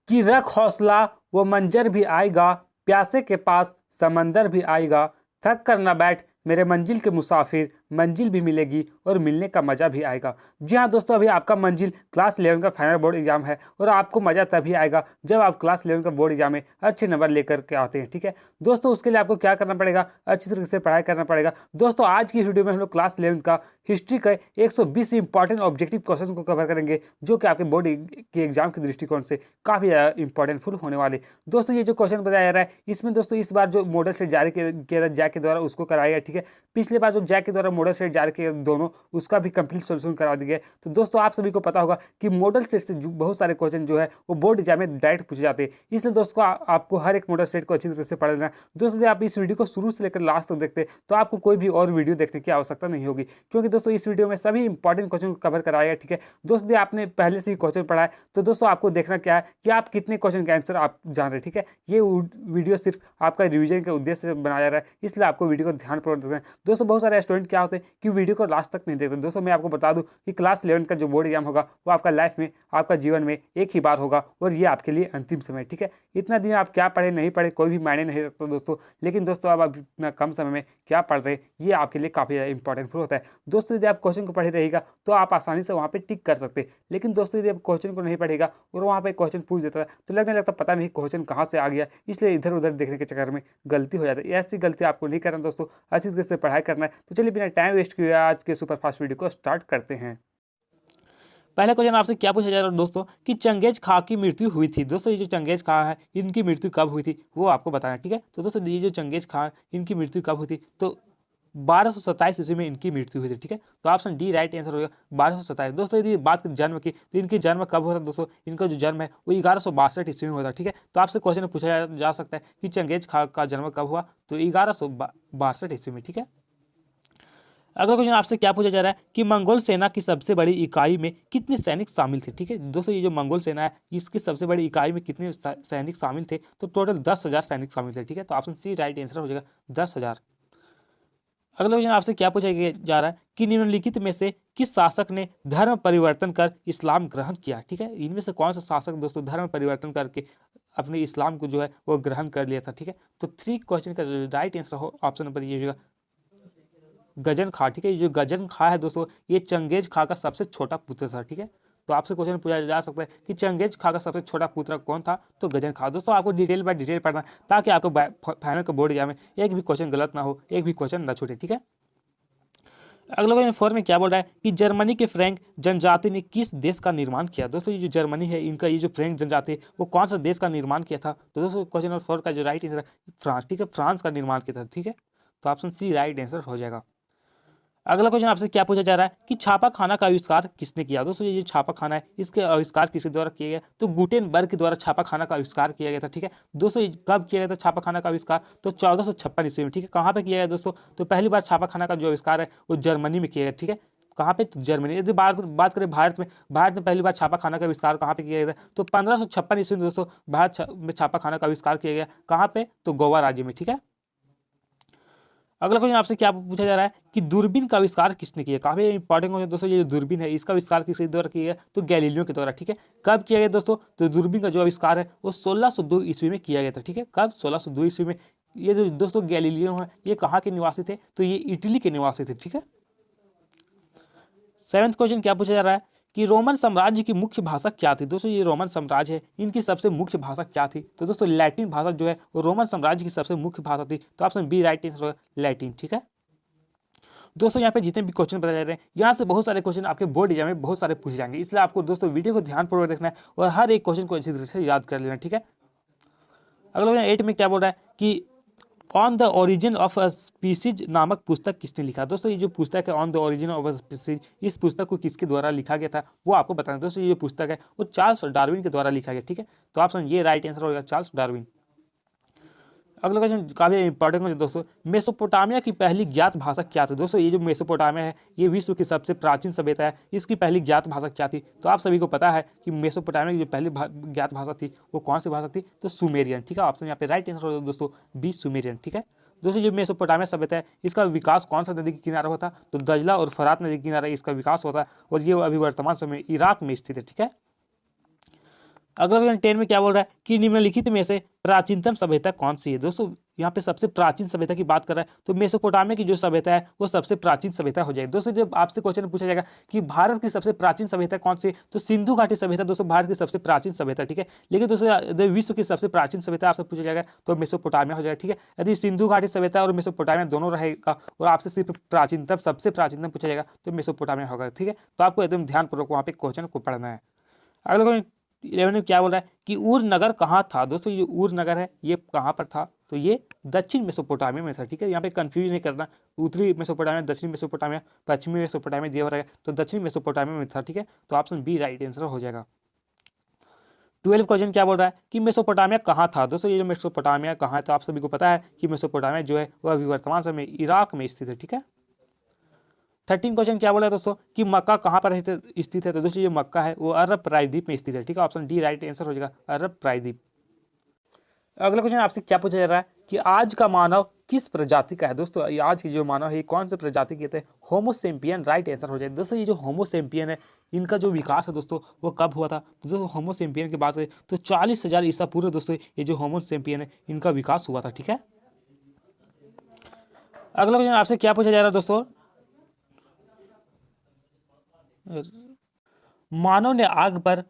कि रख हौसला वो मंजर भी आएगा, प्यासे के पास समंदर भी आएगा, थक कर ना बैठ मेरे मंजिल के मुसाफिर, मंजिल भी मिलेगी और मिलने का मज़ा भी आएगा। जी हाँ दोस्तों, अभी आपका मंजिल क्लास 11 का फाइनल बोर्ड एग्जाम है और आपको मज़ा तभी आएगा जब आप क्लास 11 का बोर्ड एग्जाम में अच्छे नंबर लेकर के आते हैं। ठीक है दोस्तों, उसके लिए आपको क्या करना पड़ेगा, अच्छी तरीके से पढ़ाई करना पड़ेगा। दोस्तों आज की इस वीडियो में हम लोग क्लास 11 का हिस्ट्री के 120 इंपॉर्टेंट ऑब्जेक्टिव क्वेश्चन को कवर करेंगे, जो कि आपके बोर्ड के एग्जाम के दृष्टिकोण से काफ़ी ज़्यादा इंपॉर्टेंटफुल होने वाले। दोस्तों ये जो क्वेश्चन बताया जा रहा है, इसमें दोस्तों इस बार जो मॉडल सेट जारी किया जैक के द्वारा उसको कराया गया। ठीक है, पिछले बार जो जैक के द्वारा मॉडल सेट जारी किए दोनों, उसका भी कंप्लीट सोल्यूशन करा दिया गया। तो दोस्तों आप सभी को पता होगा कि मॉडल सेट से बहुत सारे क्वेश्चन जो है वो बोर्ड एग्जाम में डायरेक्ट पूछे जाते हैं, इसलिए दोस्तों आपको हर एक मॉडल सेट को अच्छी तरह से पढ़ लेना। दोस्तों यदि आप इस वीडियो को शुरू से लेकर लास्ट तक देखते हैं तो आपको कोई भी और वीडियो देखने की आवश्यकता नहीं होगी, क्योंकि दोस्तों इस वीडियो में सभी इंपॉर्टेंट क्वेश्चन को कवर कराया गया। ठीक है दोस्तों, यदि आपने पहले से ही क्वेश्चन पढ़ा है तो दोस्तों आपको देखना क्या है कि आप कितने क्वेश्चन के आंसर आप जान रहे हैं। ठीक है, ये वीडियो सिर्फ आपका रिवीजन के उद्देश्य से बनाया जा रहा है, इसलिए आपको वीडियो को ध्यानपूर्वक देखना है। दोस्तों बहुत सारे स्टूडेंट क्या होते हैं कि वीडियो को लास्ट तक नहीं देखते। दोस्तों मैं आपको बता दूं कि क्लास 11 का जो बोर्ड एग्जाम होगा वो आपका लाइफ में, आपका जीवन में एक ही बार होगा और ये आपके लिए अंतिम समय। ठीक है, इतना दिन आप क्या पढ़े नहीं पढ़े कोई भी मायने नहीं रखता दोस्तों, लेकिन दोस्तों अब इतना कम समय में क्या पढ़ रहे हैं ये आपके लिए काफ़ी ज़्यादा इंपॉर्टेंट होता है। दोस्तों यदि आप क्वेश्चन को पढ़े रहेगा तो आप आसानी से वहाँ पर टिक कर सकते हैं, लेकिन दोस्तों यदि आप क्वेश्चन को नहीं पढ़ेगा और वहाँ पर क्वेश्चन पूछ देता है तो लगने लगता पता नहीं क्वेश्चन कहाँ से आ गया, इसलिए इधर उधर देखने के चक्कर में गलती हो जाती है। ऐसी गलती आपको नहीं करना दोस्तों, अच्छी तरह से पढ़ाई करना है। तो चलिए बिना टाइम वेस्ट किए आज के सुपरफास्ट वीडियो को स्टार्ट करते हैं। पहले क्वेश्चन आपसे क्या पूछा जा रहा है दोस्तों कि चंगेज खां की मृत्यु हुई थी। दोस्तों ये जो चंगेज खां है इनकी मृत्यु कब हुई थी वो आपको बताना। ठीक है, तो दोस्तों ये जो चंगेज खां इनकी मृत्यु कब हुई थी तो 1227 ईस्वी में इनकी मृत्यु हुई थी। ठीक है, तो ऑप्शन डी राइट आंसर होगा 1227। दोस्तों यदि बात करें जन्म की तो इनकी जन्म कब हुआ था दोस्तों, इनका जो जन्म है वो 1162 ईस्वी में हुआ था। ठीक है, तो आपसे क्वेश्चन पूछा जा सकता है कि चंगेज खां का जन्म कब हुआ तो 1162 ईस्वी में। ठीक है, अगला क्वेश्चन आपसे क्या पूछा जा रहा है कि मंगोल सेना की सबसे बड़ी इकाई में कितने सैनिक शामिल थे। ठीक है दोस्तों, ये जो मंगोल सेना है इसकी सबसे बड़ी इकाई में कितने सैनिक शामिल थे तो टोटल 10,000 सैनिक शामिल थे। ठीक है, तो ऑप्शन सी राइट आंसर हो जाएगा 10,000। अगला क्वेश्चन आपसे क्या पूछा जा रहा है कि निम्नलिखित में से किस शासक ने धर्म परिवर्तन कर इस्लाम ग्रहण किया। ठीक है, इनमें से कौन सा शासक दोस्तों धर्म परिवर्तन करके अपने इस्लाम को जो है वो ग्रहण कर लिया था। ठीक है, तो 3 क्वेश्चन का राइट आंसर हो ऑप्शन नंबर ये होगा गजन खां। ठीक है, ये जो गजन खां है दोस्तों ये चंगेज खां का सबसे छोटा पुत्र था। ठीक है, तो आपसे क्वेश्चन पूछा जा सकता है कि चंगेज खां का सबसे छोटा पुत्र कौन था तो गजन खां। दोस्तों आपको डिटेल बाय डिटेल पढ़ना ताकि आपको फाइनल का बोर्ड एग्जाम में एक भी क्वेश्चन गलत ना हो, एक भी क्वेश्चन ना छूटे। ठीक है, अगला क्वेश्चन 4 में क्या बोल रहा है कि जर्मनी के फ्रैंक जनजाति ने किस देश का निर्माण किया। दोस्तों ये जो जर्मनी है इनका ये जो फ्रैंक जनजाति है वो कौन सा देश का निर्माण किया था तो दोस्तों क्वेश्चन नंबर 4 का जो राइट आंसर है फ्रांस। ठीक है, फ्रांस का निर्माण किया था। ठीक है, तो ऑप्शन सी राइट आंसर हो जाएगा। अगला क्वेश्चन आपसे क्या पूछा जा रहा है कि छापा खाना का आविष्कार किसने किया। दोस्तों ये जो छापा खाना है इसके आविष्कार किसके द्वारा किया गया तो गुटेनबर्ग के द्वारा छापा खाना का आविष्कार किया गया था। ठीक है, दोस्तों ये कब किया गया था छापा खाना का आविष्कार तो 1456 ईस्वी में। ठीक है, कहाँ पे किया गया दोस्तों तो पहली बार छापा खाना का जो आविष्कार है वो जर्मनी में किया गया। ठीक है, कहाँ पे तो जर्मनी। यदि बात करें भारत में पहली बार छापा खाना का आविष्कार कहाँ पे किया गया था तो 1556 ईस्वी में दोस्तों भारत में छापा खाना का आविष्कार किया गया। कहाँ पे तो गोवा राज्य में। ठीक है, अगला क्वेश्चन आपसे क्या पूछा जा रहा है कि दूरबीन का आविष्कार किसने किया। काफी इंपॉर्टेंट क्वेश्चन दोस्तों, ये जो दूरबीन है इसका आविष्कार किसके द्वारा किया गया तो गैलीलियो के द्वारा। ठीक है, कब किया गया दोस्तों तो दूरबीन का जो आविष्कार है वो 1602 ईस्वी में किया गया था। ठीक है, कब 1602 ईस्वी में। ये जो दोस्तों गैलीलियो है ये कहाँ के निवासी थे तो ये इटली के निवासी थे। ठीक है, 7th क्वेश्चन क्या पूछा जा रहा है कि रोमन साम्राज्य की मुख्य भाषा क्या थी। दोस्तों ये रोमन साम्राज्य है इनकी सबसे मुख्य भाषा क्या थी तो दोस्तों लैटिन भाषा जो है वो रोमन साम्राज्य की सबसे मुख्य भाषा थी। तो ऑप्शन बी राइट आंसर होगा लैटिन। ठीक है, दोस्तों यहाँ पे जितने भी क्वेश्चन बताए जा रहे हैं यहाँ से बहुत सारे क्वेश्चन आपके बोर्ड एग्जाम में बहुत सारे पूछे जाएंगे, इसलिए आपको दोस्तों वीडियो को ध्यानपूर्वक देखना है और हर एक क्वेश्चन को अच्छी तरह से याद कर लेना। ठीक है, अगला क्वेश्चन 8 में क्या बोल रहा है कि on the origin of a species नामक पुस्तक किसने लिखा। दोस्तों ये जो पुस्तक है on the origin of a species इस पुस्तक को किसके द्वारा लिखा गया था वो आपको बताना। दोस्तों ये जो पुस्तक है वो चार्ल्स डार्विन के द्वारा लिखा गया। ठीक है, तो ऑप्शन ये राइट आंसर होगा चार्ल्स डार्विन। अगला क्वेश्चन काफी इंपॉर्टेंट क्वेश्चन दोस्तों, मेसोपोटामिया की पहली ज्ञात भाषा क्या थी। दोस्तों ये जो मेसोपोटामिया है ये विश्व की सबसे प्राचीन सभ्यता है, इसकी पहली ज्ञात भाषा क्या थी तो आप सभी को पता है कि मेसोपोटामिया की जो पहली ज्ञात भाषा थी वो कौन सी भाषा थी तो सुमेरियन। ठीक है, ऑप्शन यहाँ पे राइट आंसर होगा दोस्तों बी सुमेरियन। ठीक है, दोस्तों जो मेसोपोटामिया सभ्यता है इसका विकास कौन सा नदी के किनारे होता तो दजला और फरात नदी के किनारे इसका विकास होता है और ये अभी वर्तमान समय इराक में स्थित है। ठीक है, अगला क्वेश्चन 10 में क्या बोल रहा है कि निम्नलिखित में से प्राचीनतम सभ्यता कौन सी है। दोस्तों यहाँ पे सबसे प्राचीन सभ्यता की बात कर रहा है तो मेसोपोटामिया की जो सभ्यता है वो सबसे प्राचीन सभ्यता हो जाएगी। दोस्तों जब आपसे क्वेश्चन पूछा जाएगा कि भारत की सबसे प्राचीन सभ्यता कौन सी है तो सिंधु घाटी सभ्यता दोस्तों भारत की सबसे प्राचीन सभ्यता, ठीक है। लेकिन दोस्तों विश्व की सबसे प्राचीन सभ्यता आपसे पूछा जाएगा तो मेसोपोटामिया हो जाएगा, ठीक है। यदि सिंधु घाटी सभ्यता और मेसोपोटामिया दोनों रहेगा और आपसे सिर्फ प्राचीनतम सबसे प्राचीनतम पूछा जाएगा तो मेसोपोटामिया होगा, ठीक है। तो आपको एकदम ध्यानपूर्वक वहाँ पे क्वेश्चन को पढ़ना है। अगला 11 में क्या बोल रहा है कि उर नगर कहाँ था। दोस्तों ये उर नगर है ये कहाँ पर था तो ये दक्षिण मेसोपोटामिया में था, ठीक है। यहाँ पे कंफ्यूज नहीं करना, उत्तरी मेसोपोटामिया, दक्षिणी मेसोपोटामिया, पश्चिमी मेसोपोटामिया दिया हो रहा है तो दक्षिण मेसोपोटामिया में था, ठीक है। तो ऑप्शन बी राइट आंसर हो जाएगा। 12 क्वेश्चन क्या बोल रहा है कि मेसोपोटामिया कहाँ था। दोस्तों ये जो मेसोपोटामिया कहाँ है तो आप सभी को पता है कि मेसोपोटामिया जो है वह अभी वर्तमान समय इराक में स्थित है, ठीक है। 13 क्वेश्चन क्या बोला है दोस्तों कि मक्का कहाँ पर स्थित है। तो दोस्तों ये मक्का है वो अरब प्रायद्वीप में स्थित है, ठीक है। ऑप्शन डी राइट आंसर हो जाएगा, अरब प्रायद्वीप। अगला क्वेश्चन आपसे क्या पूछा जा रहा है कि आज का मानव किस प्रजाति का है। दोस्तों ये आज की जो मानव है ये कौन से प्रजाति कहते हैं, होमोसेम्पियन राइट आंसर हो जाएगा। दोस्तों ये जो होमोसेम्पियन है इनका जो विकास है दोस्तों वो कब हुआ था। तो दोस्तों होमोसेम्पियन की बात करें तो 40,000 ईसा पूर्व दोस्तों ये जो होमोसेम्पियन है इनका विकास हुआ था, ठीक है। अगला क्वेश्चन आपसे क्या पूछा जा रहा है दोस्तों, मानव ने आग पर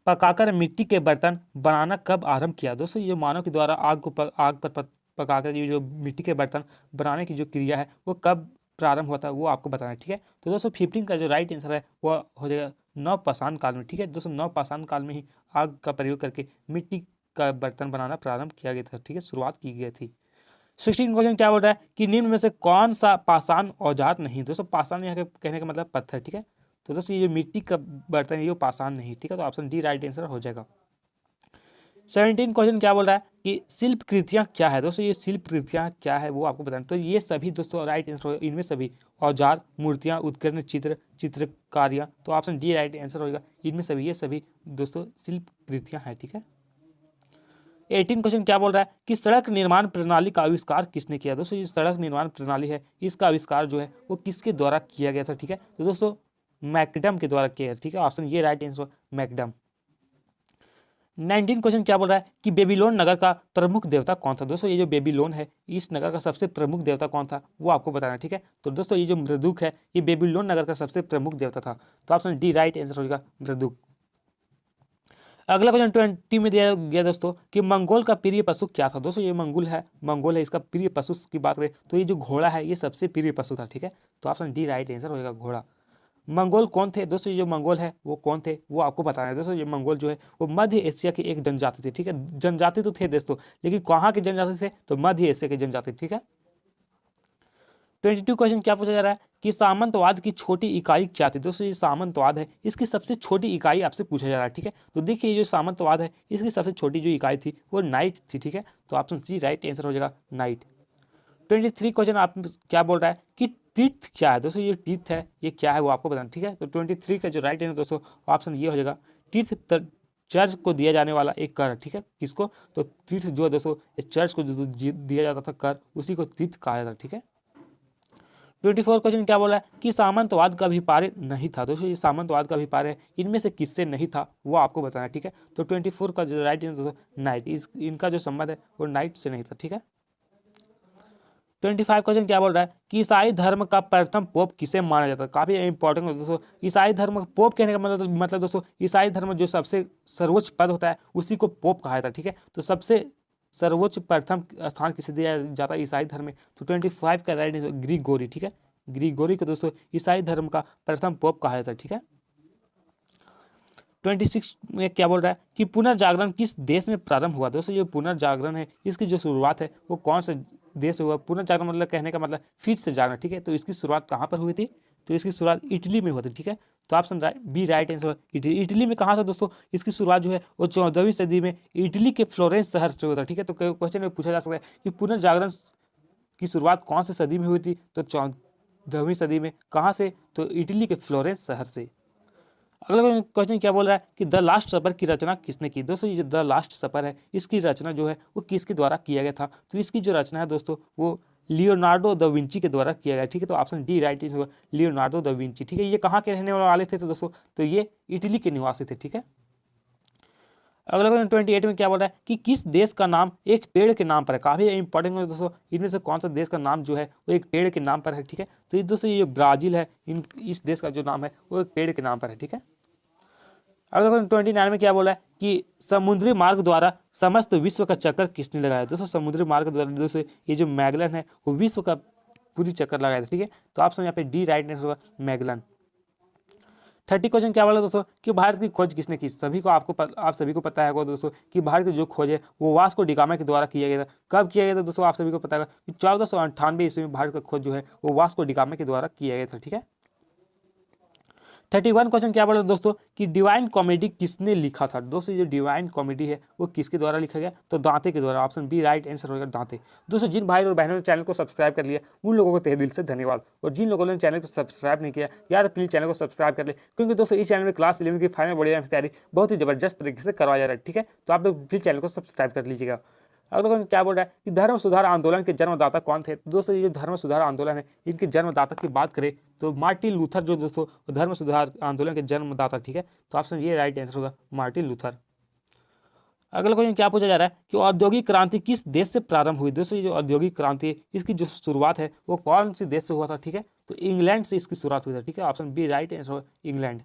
पकाकर मिट्टी के बर्तन बनाना कब आरंभ किया। दोस्तों ये मानव के द्वारा आग पर पकाकर ये जो मिट्टी के बर्तन बनाने की जो क्रिया है वो कब प्रारंभ हुआ था वो आपको बताना है, ठीक है। तो दोस्तों 15 का जो राइट आंसर है वो हो जाएगा नवपाषाण काल में, ठीक है। दोस्तों नवपाषाण काल में ही आग का प्रयोग करके मिट्टी का बर्तन बनाना प्रारंभ किया गया था, ठीक है, शुरुआत की गई थी। 16 क्वेश्चन क्या बोल रहा है कि निम्न में से कौन सा पाषाण औजार नहीं। दोस्तों पाषाण यहाँ के कहने का मतलब पत्थर, ठीक है। तो दोस्तों ये जो मिट्टी का बर्तन है ये पाषाण नहीं, ठीक है। तो ऑप्शन डी राइट आंसर हो जाएगा। 17 क्वेश्चन क्या बोल रहा है कि शिल्प कृतियाँ क्या है। दोस्तों ये शिल्प कृतियाँ क्या है वो आपको बताना। तो ये सभी दोस्तों राइट आंसर इनमें सभी औजार, मूर्तियाँ, उत्कीर्ण चित्र, चित्रकारियाँ, तो ऑप्शन डी राइट आंसर होगा। इनमें सभी ये सभी दोस्तों शिल्प कृतियाँ हैं, ठीक है। 18 क्वेश्चन क्या बोल रहा है कि सड़क निर्माण प्रणाली का आविष्कार किसने किया। दोस्तों ये सड़क निर्माण प्रणाली है इसका आविष्कार जो है वो किसके द्वारा किया गया था, ठीक है। तो दोस्तों मैकडम के द्वारा किया है, ठीक है। ऑप्शन ये राइट आंसर मैकडम। 19 क्वेश्चन क्या बोल रहा है कि बेबीलोन नगर का प्रमुख देवता कौन था। दोस्तों ये जो बेबीलोन है इस नगर का सबसे प्रमुख देवता कौन था वो आपको बताना है, ठीक है। तो दोस्तों ये जो मृदुक है ये बेबीलोन नगर का सबसे प्रमुख देवता था, तो ऑप्शन डी राइट आंसर होगा मृदुक। अगला क्वेश्चन 20 में दिया गया दोस्तों कि मंगोल का प्रिय पशु क्या था। दोस्तों ये मंगोल है इसका प्रिय पशु की बात करें तो ये जो घोड़ा है ये सबसे प्रिय पशु था, ठीक है। तो ऑप्शन डी राइट आंसर होगा घोड़ा। मंगोल कौन थे। दोस्तों ये जो मंगोल है वो कौन थे वो आपको बताना है। दोस्तों ये मंगोल जो है वो मध्य एशिया की एक जनजाति थी, ठीक है। जनजाति तो थे दोस्तों लेकिन कहाँ के जनजाति थे तो मध्य एशिया की जनजाति, ठीक है। 22 क्वेश्चन क्या पूछा जा रहा है कि सामंतवाद की छोटी इकाई क्या थी। दोस्तों ये सामंतवाद है इसकी सबसे छोटी इकाई आपसे पूछा जा रहा है, ठीक है। तो देखिए ये जो सामंतवाद है इसकी सबसे छोटी जो इकाई थी वो नाइट थी, ठीक है। तो ऑप्शन सी राइट आंसर हो जाएगा नाइट। 23 क्वेश्चन आप क्या बोल रहा है कि तीर्थ क्या है। दोस्तों ये तीर्थ है ये क्या है वो आपको बताना, ठीक है। तो 23 का जो राइट आंसर दोस्तों ऑप्शन ये हो जाएगा तीर्थ चर्च को दिया जाने वाला एक कर, ठीक है। किसको तो तीर्थ जो है दोस्तों चर्च को जो दिया जाता था कर उसी को तीर्थ कहा जाता, ठीक है। 24 क्वेश्चन क्या बोला है कि सामंतवाद का अभिप्राय नहीं था। दोस्तों ये सामंतवाद का अभिप्राय है इनमें से किससे नहीं था वो आपको बताना है, ठीक है। तो 24 का जो राइट आंसर दोस्तों नाइट, इनका जो संबंध है वो नाइट से नहीं था, ठीक है। 25 क्वेश्चन क्या बोल रहा है कि ईसाई धर्म का प्रथम पोप किसे माना जाता है। काफी इंपॉर्टेंट है दोस्तों। ईसाई धर्म पोप कहने का मतलब दोस्तों ईसाई धर्म जो सबसे सर्वोच्च पद होता है उसी को पोप कहा जाता है, ठीक है। तो सबसे सर्वोच्च प्रथम स्थान किसे दिया जाता है ईसाई धर्म में तो 25 का राइट आंसर ग्रीगोरी, ठीक है। ग्रीगोरी को दोस्तों ईसाई धर्म का प्रथम पोप कहा जाता है, ठीक है। 26 में क्या बोल रहा है कि पुनर्जागरण किस देश में प्रारंभ हुआ। दोस्तों ये पुनर्जागरण है इसकी जो शुरुआत है वो कौन से देश से हुआ। पुनर्जागरण मतलब कहने का मतलब फिर से जागरण, ठीक है। तो इसकी शुरुआत कहाँ पर हुई थी तो इसकी शुरुआत इटली में हुई थी, ठीक है। तो option B right answer Italy. Italy में कहाँ था दोस्तों इसकी शुरुआत जो है वो 14वीं सदी में इटली के फ्लोरेंस शहर से हुआ था, ठीक है। तो क्वेश्चन में पूछा जा सकता है कि पुनर्जागरण की शुरुआत कौन से सदी में हुई थी तो 14वीं सदी में। कहाँ से तो इटली के फ्लोरेंस शहर से। अगला क्वेश्चन क्या बोल रहा है कि द लास्ट सपर की रचना किसने की। दोस्तों ये जो द लास्ट सपर है इसकी रचना जो है वो किसके द्वारा किया गया था तो इसकी जो रचना है दोस्तों वो लियोनार्डो द विंची के द्वारा किया गया, ठीक है। तो ऑप्शन डी राइट होगा लियोनार्डो द विंची, ठीक है। ये कहाँ के रहने वाले थे तो दोस्तों तो ये इटली के निवासी थे, ठीक है। अगला क्वेश्चन 28 में क्या बोल रहा है कि किस देश का नाम एक पेड़ के नाम पर है। काफी इंपॉर्टेंट है दोस्तों, इनमें से कौन सा देश का नाम जो है वो एक पेड़ के नाम पर है, ठीक है। तो ये दोस्तों ये ब्राजील है, इस देश का जो नाम है वो एक पेड़ के नाम पर है, ठीक है। अगला क्वेश्चन 29 में क्या बोला है कि समुद्री मार्ग द्वारा समस्त विश्व का चक्कर किसने लगाया। दोस्तों समुद्री मार्ग द्वारा दोस्तों ये जो मैगलन है वो विश्व का पूरी चक्कर लगाया था, ठीक है। तो ऑप्शन यहाँ पे डी राइट आंसर होगा, मैगलन। 30 क्वेश्चन क्या बोला दोस्तों कि भारत की खोज किसने की। आप सभी को पता है दोस्तों कि भारत की जो खोज है वो वास्को डिगामा के द्वारा किया गया था। कब किया गया था दोस्तों, आप सभी को पता है कि 1498 ईस्वी में भारत का खोज जो है वो वास्को डिगामा के द्वारा किया गया था, ठीक है। 31 क्वेश्चन क्या बोला दोस्तों कि डिवाइन कॉमेडी किसने लिखा था। दोस्तों जो डिवाइन कॉमेडी है वो किसके द्वारा लिखा गया, तो दांते के द्वारा। ऑप्शन बी राइट आंसर होगा, दांते। दोस्तों जिन भाई और बहनों ने चैनल को सब्सक्राइब कर लिया उन लोगों को तहे दिल से धन्यवाद, और जिन लोगों ने चैनल को सब्सक्राइब नहीं किया यार प्लीज चैनल को सब्सक्राइब कर ले, क्योंकि दोस्तों इस चैनल में क्लास 11 की फाइनल बोर्ड एग्जाम की तैयारी बहुत ही जबरदस्त तरीके से करवाया जा रहा है, ठीक है। तो आप लोग प्लीज चैनल को सब्सक्राइब कर लीजिएगा। अगला क्वेश्चन क्या बोल रहा है कि धर्म सुधार आंदोलन के जन्मदाता कौन थे। दोस्तों ये जो धर्म सुधार आंदोलन है इनके जन्मदाता की बात करें तो मार्टिन लूथर जो दोस्तों धर्म सुधार आंदोलन के जन्मदाता, ठीक है। तो ऑप्शन ये राइट आंसर होगा, मार्टिन लूथर। अगला क्वेश्चन क्या पूछा जा रहा है कि औद्योगिक क्रांति किस देश से प्रारंभ हुई। दोस्तों ये जो औद्योगिक क्रांति है इसकी जो शुरुआत है वो कौन से देश से हुआ था, ठीक है। तो इंग्लैंड से इसकी शुरुआत हुई थी, ठीक है। ऑप्शन बी राइट आंसर होगा, इंग्लैंड।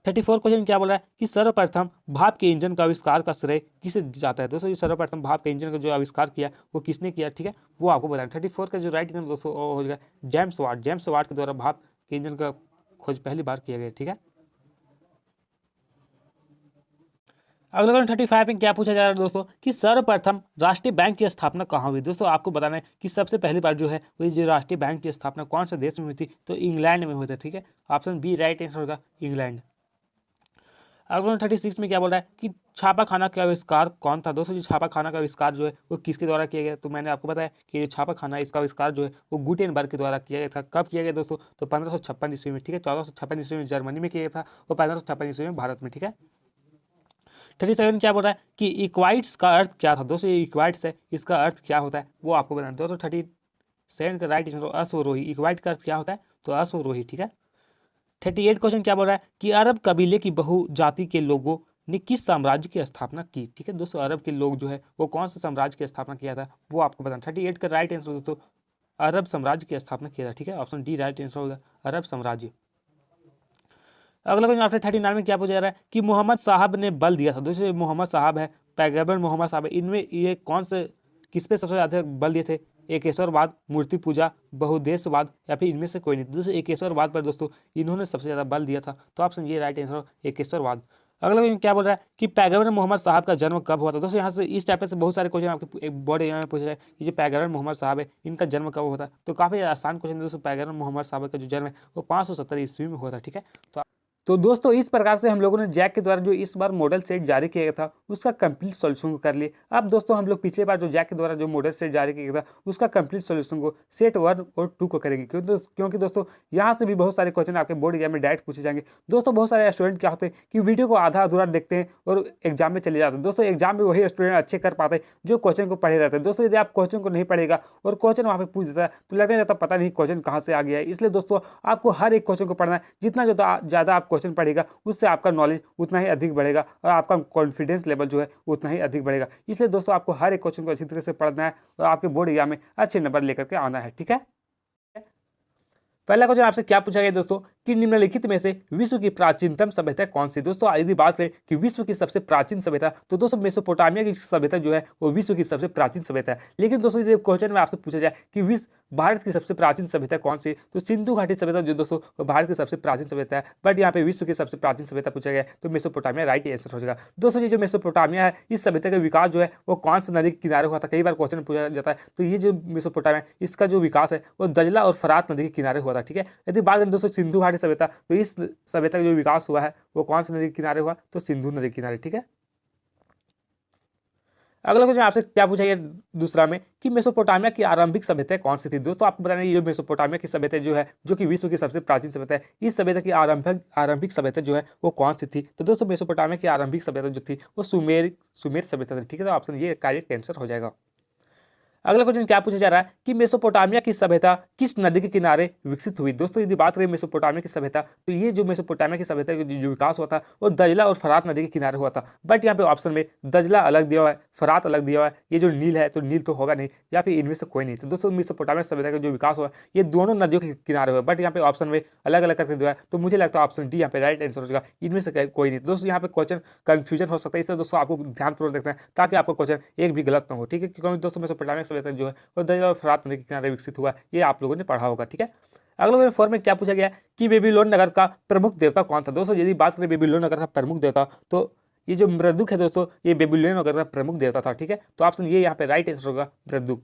34 क्वेश्चन क्या बोल रहा है कि सर्वप्रथम भाप के इंजन का आविष्कार का श्रेय किसे जाता है। दोस्तों ये सर्वप्रथम भाप के इंजन का जो आविष्कार किया वो किसने किया, ठीक है, वो आपको बताना। 34 का जो राइट आंसर दोस्तों हो जाएगा जेम्स वाट। जेम्स वाट के द्वारा भाप के इंजन का खोज पहली बार किया गया, ठीक है। अगला क्वेश्चन 35 में क्या पूछा जा रहा है दोस्तों कि सर्वप्रथम राष्ट्रीय बैंक की स्थापना कहाँ हुई। दोस्तों आपको बताना है कि सबसे पहली बार जो है वो जो राष्ट्रीय बैंक की स्थापना कौन से देश में हुई थी, तो इंग्लैंड में हुई थी, ठीक है। ऑप्शन बी राइट आंसर होगा, इंग्लैंड। अगला 36 में क्या बोल रहा है कि छापा खाना का आविष्कार कौन था। दोस्तों जो छापा खाना का आविष्कार जो है वो किसके द्वारा किया गया, तो मैंने आपको बताया कि ये छापा खाना इसका आविष्कार जो है वो गुटेनबर्ग के द्वारा किया गया था। कब किया गया दोस्तों, तो 1556 ईस्वी में, ठीक है। 1456 ईस्वी में जर्मनी में किया गया था और 1556 ईस्वी में भारत में, ठीक है। 37 क्या बोल रहा है कि इक्वाइट्स का अर्थ क्या था। दोस्तों ये इक्वाइट्स है, इसका अर्थ क्या होता है वो आपको बताना। दोस्तों 37 का राइट आंसर अश्वरोही। इक्वाइट का अर्थ क्या होता है, तो अश्वरोही, ठीक है। 38 क्वेश्चन क्या बोल रहा है कि अरब कबीले की बहुजाति के लोगों ने किस साम्राज्य की स्थापना की, ठीक है। दोस्तों अरब के लोग जो है वो कौन से साम्राज्य की स्थापना किया था वो आपको बताना। 38 का राइट आंसर दोस्तों अरब साम्राज्य की स्थापना किया था, ठीक है। ऑप्शन डी राइट आंसर होगा, अरब साम्राज्य। अगला क्वेश्चन आपसे 39 में क्या पूछा जा रहा है कि मोहम्मद साहब ने बल दिया था। दोस्तों मोहम्मद साहब है, पैगंबर मोहम्मद साहब है, इनमें ये कौन से किस पे सबसे ज़्यादा बल दिए थे, एकेश्वरवाद, मूर्ति पूजा, बहुदेशवाद, या फिर इनमें से कोई नहीं। दोस्तों एकेश्वरवाद पर दोस्तों इन्होंने सबसे ज़्यादा बल दिया था, तो ऑप्शन ये राइट आंसर एकेश्वरवाद। अगला क्वेश्चन क्या बोल रहा है कि पैगंबर मोहम्मद साहब का जन्म कब हुआ था। दोस्तों यहाँ से इस टाइप से बहुत सारे क्वेश्चन आपके एक बोर्ड एग्जाम में पूछा जाए कि जो पैगंबर मोहम्मद साहब है इनका जन्म कब हुआ था, तो काफ़ी आसान क्वेश्चन दोस्तों। पैगंबर मोहम्मद साहब का जो जन्म है वो 570 ईस्वी में हुआ था, ठीक है। तो दोस्तों इस प्रकार से हम लोगों ने जैक के द्वारा जो इस बार मॉडल सेट जारी किया गया था उसका कंप्लीट सॉल्यूशन को कर लिए। अब दोस्तों हम लोग पिछले बार जो जैक के द्वारा जो मॉडल सेट जारी किया गया था उसका कंप्लीट सॉल्यूशन को सेट 1 और 2 को करेंगे, क्योंकि दोस्तों यहाँ से भी बहुत सारे क्वेश्चन आपके बोर्ड एग्जाम में डायरेक्ट पूछे जाएंगे। दोस्तों बहुत सारे स्टूडेंट क्या होते हैं कि वीडियो को आधा अधूरा देखते हैं और एग्जाम में चले जाते हैं। दोस्तों एग्जाम में वही स्टूडेंट अच्छे कर पाते हैं जो क्वेश्चन को पढ़े रहते हैं। दोस्तों यदि आप क्वेश्चन को नहीं पढ़ेगा और क्वेश्चन वहाँ पे पूछ देता है तो लगने रहता पता नहीं क्वेश्चन कहाँ से आ गया है। इसलिए दोस्तों आपको हर एक क्वेश्चन को पढ़ना है। जितना ज़्यादा आप क्वेश्चन पढ़ेगा उससे आपका नॉलेज उतना ही अधिक बढ़ेगा और आपका कॉन्फिडेंस लेवल जो है उतना ही अधिक बढ़ेगा। इसलिए दोस्तों आपको हर एक क्वेश्चन को अच्छी तरह से पढ़ना है और आपके बोर्ड एग्जाम में अच्छे नंबर लेकर के आना है, ठीक है। पहला क्वेश्चन आपसे क्या पूछा गया दोस्तों कि निम्नलिखित में से विश्व की प्राचीनतम सभ्यता कौन सी। दोस्तों यदि बात करें कि विश्व की सबसे प्राचीन सभ्यता तो दोस्तों मेसोपोटामिया की सभ्यता जो है वो विश्व की सबसे प्राचीन सभ्यता है। लेकिन दोस्तों यदि क्वेश्चन में आपसे पूछा जाए कि भारत की सबसे प्राचीन सभ्यता कौन सी, तो सिंधु घाटी सभ्यता जो दोस्तों भारत की सबसे प्राचीन सभ्यता है। बट यहाँ पे विश्व की सबसे प्राचीन सभ्यता पूछा गया तो मेसोपोटामिया राइट आंसर हो जाएगा। दोस्तों ये जो मेसोपोटामिया है इस सभ्यता का विकास जो है वो कौन सी नदी के किनारे हुआ था, कई बार क्वेश्चन पूछा जाता है। तो ये जो मेसोपोटामिया इसका जो विकास है वो दजला और फरात नदी के किनारे हुआ था, ठीक है। यदि बात करें दोस्तों सिंधु घाटी सभ्यता तो इस सभ्यता का जो विकास हुआ है वो कौन सी नदी के किनारे हुआ, तो सिंधु नदी के किनारे, ठीक है। अगला क्वेश्चन आपसे क्या पूछा गया दूसरा में कि मेसोपोटामिया की आरंभिक सभ्यता कौन सी थी। दोस्तों आपको बताना है ये जो मेसोपोटामिया की सभ्यता जो है जो कि विश्व की सबसे प्राचीन सभ्यता है, इस सभ्यता की आरंभिक सभ्यता जो है वो कौन सी थी। तो दोस्तों मेसोपोटामिया की आरंभिक सभ्यता जो थी वो सुमेर सभ्यता थी, ठीक है। तो ऑप्शन ये करेक्ट आंसर हो जाएगा। अगला क्वेश्चन क्या पूछा जा रहा है कि मेसोपोटामिया की सभ्यता किस नदी के किनारे विकसित हुई। दोस्तों यदि बात करें मेसोपोटामिया की सभ्यता, तो ये जो मेसोपोटामिया की सभ्यता का जो विकास हुआ था वो दजला और फरात नदी के किनारे हुआ था। बट यहाँ पे ऑप्शन में दजला अलग दिया हुआ है, फरात अलग दिया हुआ है, ये जो नील है तो नील तो होगा नहीं, या फिर इनमें से कोई नहीं। तो दोस्तों मेसोपोटामिया सभ्यता का जो विकास हुआ ये दोनों नदियों के किनारे हुआ, बट यहाँ पे ऑप्शन में अलग अलग करके दिया है, तो मुझे लगता है ऑप्शन डी यहाँ पे राइट आंसर हो जाएगा, इनमें से कोई नहीं। दोस्तों यहाँ पे क्वेश्चन कंफ्यूजन हो सकता है, इसलिए दोस्तों आपको ध्यानपूर्वक देखना है ताकि आपका क्वेश्चन एक भी गलत ना हो, ठीक है। क्योंकि दोस्तों मेसोपोटामिया सभ्यता जो है वो दजला और फरात नदी के किनारे विकसित हुआ, ये आप लोगों ने पढ़ा होगा, ठीक है। अगला क्वेश्चन 4 में क्या पूछा गया कि बेबीलोन नगर का प्रमुख देवता कौन था। दोस्तों यदि बात करें बेबीलोन नगर का प्रमुख देवता, तो ये जो मृदुक है दोस्तों, ये बेबीलोन नगर का प्रमुख देवता था, ठीक है। तो ऑप्शन ये यहाँ पे राइट आंसर होगा मृदुक।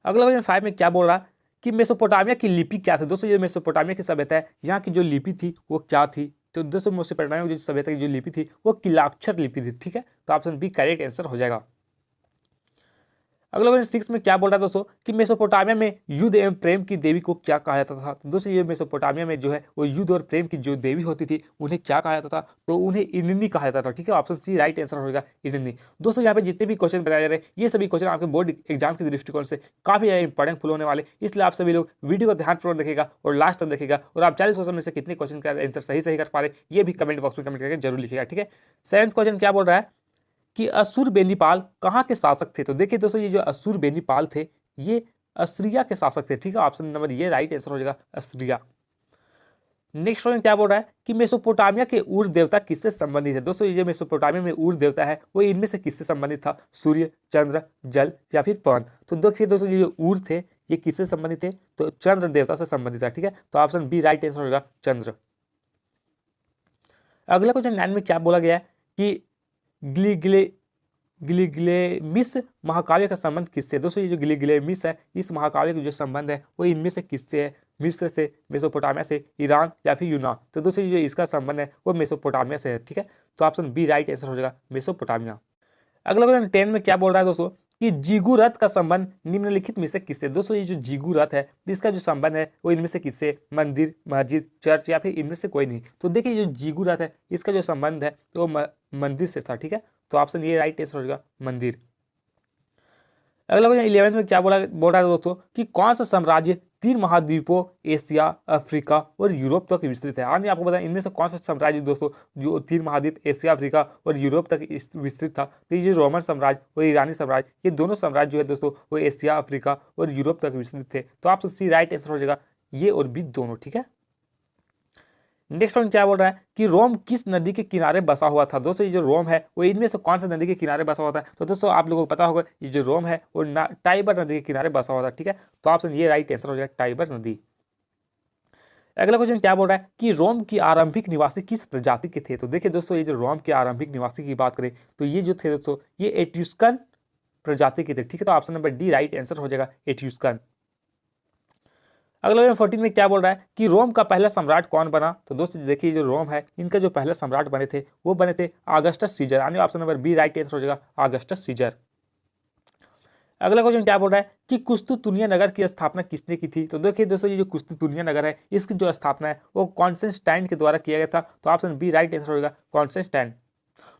अगला क्वेश्चन 5 में क्या बोल रहा है कि मेसोपोटामिया की लिपि क्या थी। दोस्तों ये मेसोपोटामिया की सभ्यता है, यहाँ की जो लिपि थी वो क्या थी। तो दोस्तों मेसोपोटामिया की जो सभ्यता की जो लिपि थी वो किलाक्षर लिपि थी, ठीक है। तो ऑप्शन बी करेक्ट आंसर हो जाएगा। अगला क्वेश्चन 6 में क्या बोल रहा है दोस्तों कि मेसोपोटामिया में युद्ध एवं प्रेम की देवी को क्या कहा जाता था। तो दोस्तों ये मेसोपोटामिया में जो है वो युद्ध और प्रेम की जो देवी होती थी उन्हें क्या कहा जाता था, तो उन्हें इनिनी कहा जाता था, ठीक है। ऑप्शन सी राइट आंसर होगा इनिनी। दोस्तों यहाँ पे जितने भी क्वेश्चन बताए जा रहे हैं ये सभी क्वेश्चन आपके बोर्ड एग्जाम के दृष्टिकोण से काफी ज्यादा इंपॉर्टेंट फुल होने वाले, इसलिए आप सभी लोग वीडियो को ध्यानपूर्वक देखेगा और लास्ट तक देखेगा, और आप 40 क्वेश्चन में से कितने क्वेश्चन का आंसर सही कर पा रहे ये भी कमेंट बॉक्स में कमेंट करके जरूर लिखिएगा, ठीक है। 7वां क्वेश्चन क्या बोल रहा है कि असुर बेनीपाल कहाँ के शासक थे। तो देखिए दोस्तों ये जो असुर बेनीपाल थे ये अस्सिरिया के शासक थे, ठीक है। ऑप्शन नंबर ये राइट आंसर हो जाएगा अस्सिरिया। नेक्स्ट क्वेश्चन क्या बोल रहा है कि मेसोपोटामिया के ऊर्ज देवता किससे संबंधित है। दोस्तों ये जो मेसोपोटामिया में ऊर्ज देवता है वो इनमें से किससे संबंधित था, सूर्य, चंद्र, जल या फिर पवन। तो देखिए दोस्तों ये जो ऊर्ज थे ये किससे संबंधित थे, तो चंद्र देवता से संबंधित है, ठीक है। तो ऑप्शन बी राइट आंसर होगा चंद्र। अगला क्वेश्चन 9 में क्या बोला गया है कि गिलगिलेमिस महाकाव्य का संबंध किससे। दोस्तों ये जो गिलगिलेमिस है इस महाकाव्य का जो संबंध है वो इनमें से किससे है, मिस्र से, मेसोपोटामिया से, ईरान या फिर यूनान। तो दोस्तों ये जो इसका संबंध है वो मेसोपोटामिया से है, ठीक है। तो ऑप्शन बी राइट आंसर हो जाएगा मेसोपोटामिया। अगला क्वेश्चन 10 में क्या बोल रहा है दोस्तों कि जीगू रथ का संबंध निम्नलिखित में से किससे। दोस्तों ये जो जीगू रथ है इसका जो संबंध है वो इनमें से किससे, मंदिर, मस्जिद, चर्च या फिर इनमें से कोई नहीं। तो देखिए जो जीगू रथ है इसका जो संबंध है तो मंदिर से था, ठीक है। तो ऑप्शन ये राइट आंसर हो जाएगा मंदिर। अगला क्वेश्चन 11 में क्या बोल रहा है दोस्तों कि कौन सा साम्राज्य 3 महाद्वीपों एशिया, अफ्रीका और यूरोप तक विस्तृत है। हाँ आपको बताएं इनमें से कौन सा साम्राज्य दोस्तों जो 3 महाद्वीप एशिया, अफ्रीका और यूरोप तक विस्तृत था। तो ये रोमन साम्राज्य और ईरानी साम्राज्य, ये दोनों साम्राज्य जो है दोस्तों वो एशिया, अफ्रीका और यूरोप तक विस्तृत थे। तो आपसे सी राइट आंसर हो जाएगा ये और बी दोनों, ठीक है। नेक्स्ट वन क्या बोल रहा है कि रोम किस नदी के किनारे बसा हुआ था। दोस्तों ये जो रोम है वो इनमें से कौन सा नदी के किनारे बसा हुआ था। तो दोस्तों आप लोगों को पता होगा ये जो रोम है वो टाइबर नदी के किनारे बसा हुआ था, ठीक है। तो ऑप्शन ये राइट आंसर हो जाएगा टाइबर नदी। अगला क्वेश्चन क्या बोल रहा है कि रोम की आरंभिक निवासी किस प्रजाति के थे। तो देखिए दोस्तों ये जो रोम के आरंभिक निवासी की बात करें तो ये जो थे दोस्तों ये एट्यूस्कन प्रजाति के थे, ठीक है। तो option number D right answer हो जाएगा एट्यूस्कन। अगला 14 में क्या बोल रहा है कि रोम का पहला सम्राट कौन बना। तो दोस्तों देखिए जो रोम है इनका जो पहला सम्राट बने थे वो बने थे ऑगस्टस सीजर, यानी option number B right answer हो जाएगा ऑगस्टस सीजर। अगला क्वेश्चन क्या बोल रहा है कि कुस्तुतुनिया नगर की स्थापना किसने की थी। तो देखिए दोस्तों ये जो कुस्तुतुनिया नगर है इसकी जो स्थापना है वो कॉन्स्टेंटाइन के द्वारा किया गया था। तो ऑप्शन बी राइट आंसर होगा कॉन्स्टेंटाइन।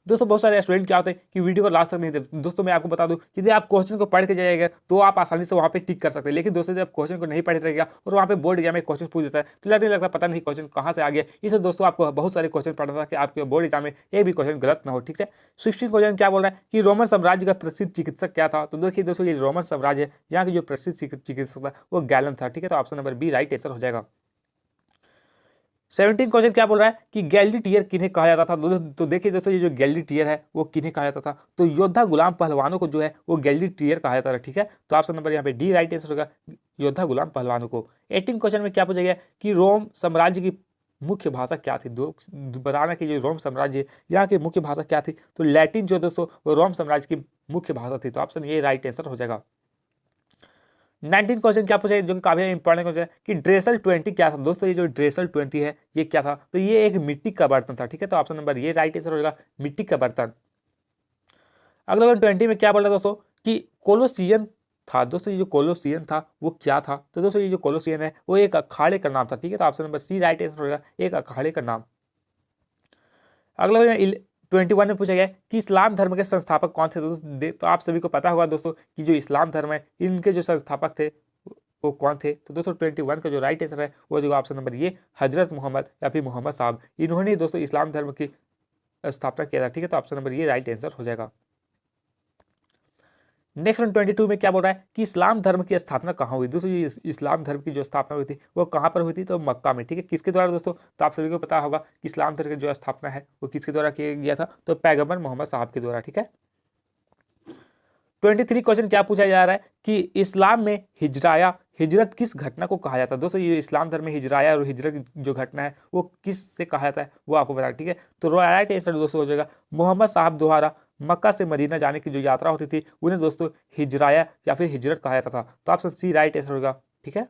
दोस्तों बहुत सारे स्टूडेंट क्या होते हैं कि वीडियो को लास्ट तक नहीं देते। दोस्तों मैं आपको बता दूं यदि आप क्वेश्चन को पढ़ के जाइएगा तो आप आसानी से वहाँ पे टिक कर सकते हैं, लेकिन दोस्तों जब क्वेश्चन को नहीं पढ़ते रहेगा और वहाँ पे बोर्ड एग्जाम में क्वेश्चन पूछ देता है तो लगने लगता पता नहीं क्वेश्चन कहाँ से आ गया। इसलिए दोस्तों आपको बहुत सारे क्वेश्चन पढ़ना था कि आपके बोर्ड एग्जाम में एक भी क्वेश्चन गलत ना हो, ठीक है। 16 क्वेश्चन क्या बोल रहा है कि रोमन साम्राज्य का प्रसिद्ध चिकित्सक क्या था। तो देखिए दोस्तों ये रोमन साम्राज्य है यहाँ की जो प्रसिद्ध चिकित्सक था वो गैलन था, ठीक है। तो option number B right answer हो जाएगा। 17 क्वेश्चन क्या बोल रहा है कि गैलिटियर किन्हें कहा जाता था। तो देखिए दोस्तों ये जो गैलिटियर है वो किन्हें कहा जाता था। तो योद्धा गुलाम पहलवानों को जो है वो गैलिटियर कहा जाता था, ठीक है। तो ऑप्शन नंबर यहाँ पे डी राइट आंसर होगा योद्धा गुलाम पहलवानों को। 18 क्वेश्चन में क्या पूछा गया कि रोम साम्राज्य की मुख्य भाषा क्या थी। बताना कि जो रोम साम्राज्य यहाँ की मुख्य भाषा क्या थी। तो लैटिन जो दोस्तों वो रोम साम्राज्य की मुख्य भाषा थी। तो ऑप्शन ये राइट आंसर हो जाएगा। 19 क्वेश्चन क्या पूछा जो कि काफी इंपॉर्टेंट क्वेश्चन है कि ड्रेसल 20 क्या था। दोस्तों ये जो ड्रेसल 20 है ये क्या था। तो ये एक मिट्टी का बर्तन था, ठीक है। तो ऑप्शन नंबर ये राइट आंसर होगा मिट्टी का बर्तन। अगला 20 में क्या बोल रहा दोस्तों कि कोलोसियन था। दोस्तों ये जो कोलोसियन था वो क्या था। तो दोस्तों ये जो कोलोसियन है वो एक अखाड़े का नाम था, ठीक है। तो option number C right answer होगा एक अखाड़े का नाम। अगला 21 में पूछा गया कि इस्लाम धर्म के संस्थापक कौन थे दोस्तों। तो आप सभी को पता होगा दोस्तों कि जो इस्लाम धर्म है इनके जो संस्थापक थे वो कौन थे। तो दोस्तों 21 का जो राइट आंसर है वो जो ऑप्शन नंबर ये हजरत मोहम्मद या फिर मोहम्मद साहब, इन्होंने दोस्तों इस्लाम धर्म की स्थापना किया था। ठीक है, तो ऑप्शन नंबर ये राइट आंसर हो जाएगा। नेक्स्ट 22 में क्या बोल रहा है कि इस्लाम धर्म की स्थापना कहाँ हुई। दोस्तों ये इस्लाम धर्म की जो स्थापना हुई थी वो कहाँ पर हुई थी, तो मक्का में। ठीक है, किसके द्वारा दोस्तों, तो आप सभी को पता होगा कि इस्लाम धर्म की जो स्थापना है वो किसके द्वारा किया गया था, तो पैगंबर मोहम्मद साहब के द्वारा। ठीक है, 23 क्वेश्चन क्या पूछा जा रहा है कि इस्लाम में हिजराया हिजरत किस घटना को कहा जाता है। दोस्तों ये इस्लाम धर्म में हिजराया और हिजरत जो घटना है वो किस से कहा जाता है वो आपको बताना। ठीक है, तो राइट आंसर दोस्तों हो जाएगा मोहम्मद साहब द्वारा मक्का से मदीना जाने की जो यात्रा होती थी उन्हें दोस्तों हिजराया या फिर हिजरत कहा जाता था। तो ऑप्शन सी राइट आंसर होगा। ठीक है,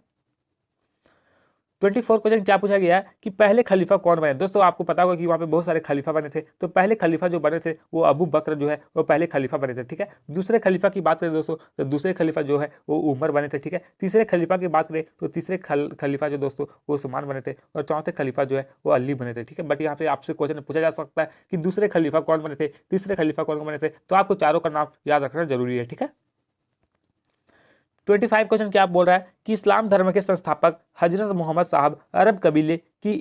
24 क्वेश्चन क्या पूछा गया है कि पहले खलीफा कौन बने। दोस्तों आपको पता होगा कि वहाँ पे बहुत सारे खलीफा बने थे, तो पहले खलीफा जो बने थे वो अबू बकर जो है वो पहले खलीफा बने थे। ठीक है, दूसरे खलीफा की बात करें दोस्तों तो दूसरे खलीफा जो है वो उमर बने थे। ठीक है, तीसरे खलीफा की बात करें तो तीसरे खलीफा जो दोस्तों वो उस्मान बने थे, और चौथे खलीफा जो है वो अली बने थे। ठीक है, बट यहाँ पे आपसे क्वेश्चन पूछा जा सकता है कि दूसरे खलीफा कौन बने थे, तीसरे खलीफा कौन बने थे, तो आपको चारों का नाम याद रखना जरूरी है। ठीक है, 25 क्वेश्चन क्या बोल रहा है कि इस्लाम धर्म के संस्थापक हजरत मोहम्मद साहब अरब कबीले की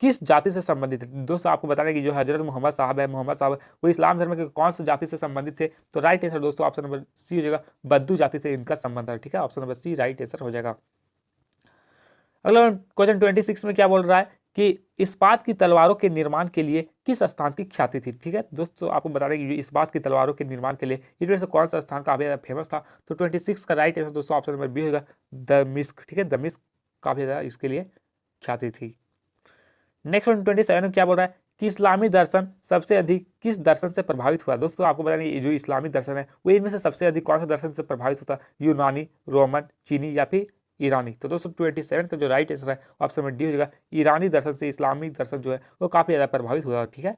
किस जाति से संबंधित है। दोस्तों आपको बताना कि जो हजरत मोहम्मद साहब है, मोहम्मद साहब वो इस्लाम धर्म के कौन सी जाति से संबंधित थे, तो राइट आंसर दोस्तों ऑप्शन नंबर सी हो जाएगा, बद्दू जाति से इनका संबंध है। ठीक है, option number C right answer हो जाएगा। अगला क्वेश्चन 26 में क्या बोल रहा है कि इस्पात की तलवारों के निर्माण के लिए किस स्थान की ख्याति थी। ठीक है दोस्तों, आपको बता दें कि इस्पात की तलवारों के निर्माण के लिए इनमें से कौन सा स्थान काफी ज्यादा फेमस था, तो 26 का राइट आंसर दोस्तों ऑप्शन नंबर बी होगा, दमिश्क। ठीक है, दमिश्क काफी ज्यादा इसके लिए ख्याति थी। नेक्स्ट 27 में क्या बोल रहा है कि इस्लामी दर्शन सबसे अधिक किस दर्शन से प्रभावित हुआ। दोस्तों आपको बता दें जो इस्लामी दर्शन है वो इनमें से सबसे अधिक कौन सा दर्शन से प्रभावित होता है, यूनानी, रोमन, चीनी या फिर ईरानी। तो दोस्तों 27 का जो राइट आंसर है ऑप्शन नंबर डी हो जाएगा, ईरानी दर्शन से इस्लामी दर्शन जो है वो काफी ज्यादा प्रभावित हुआ। ठीक है,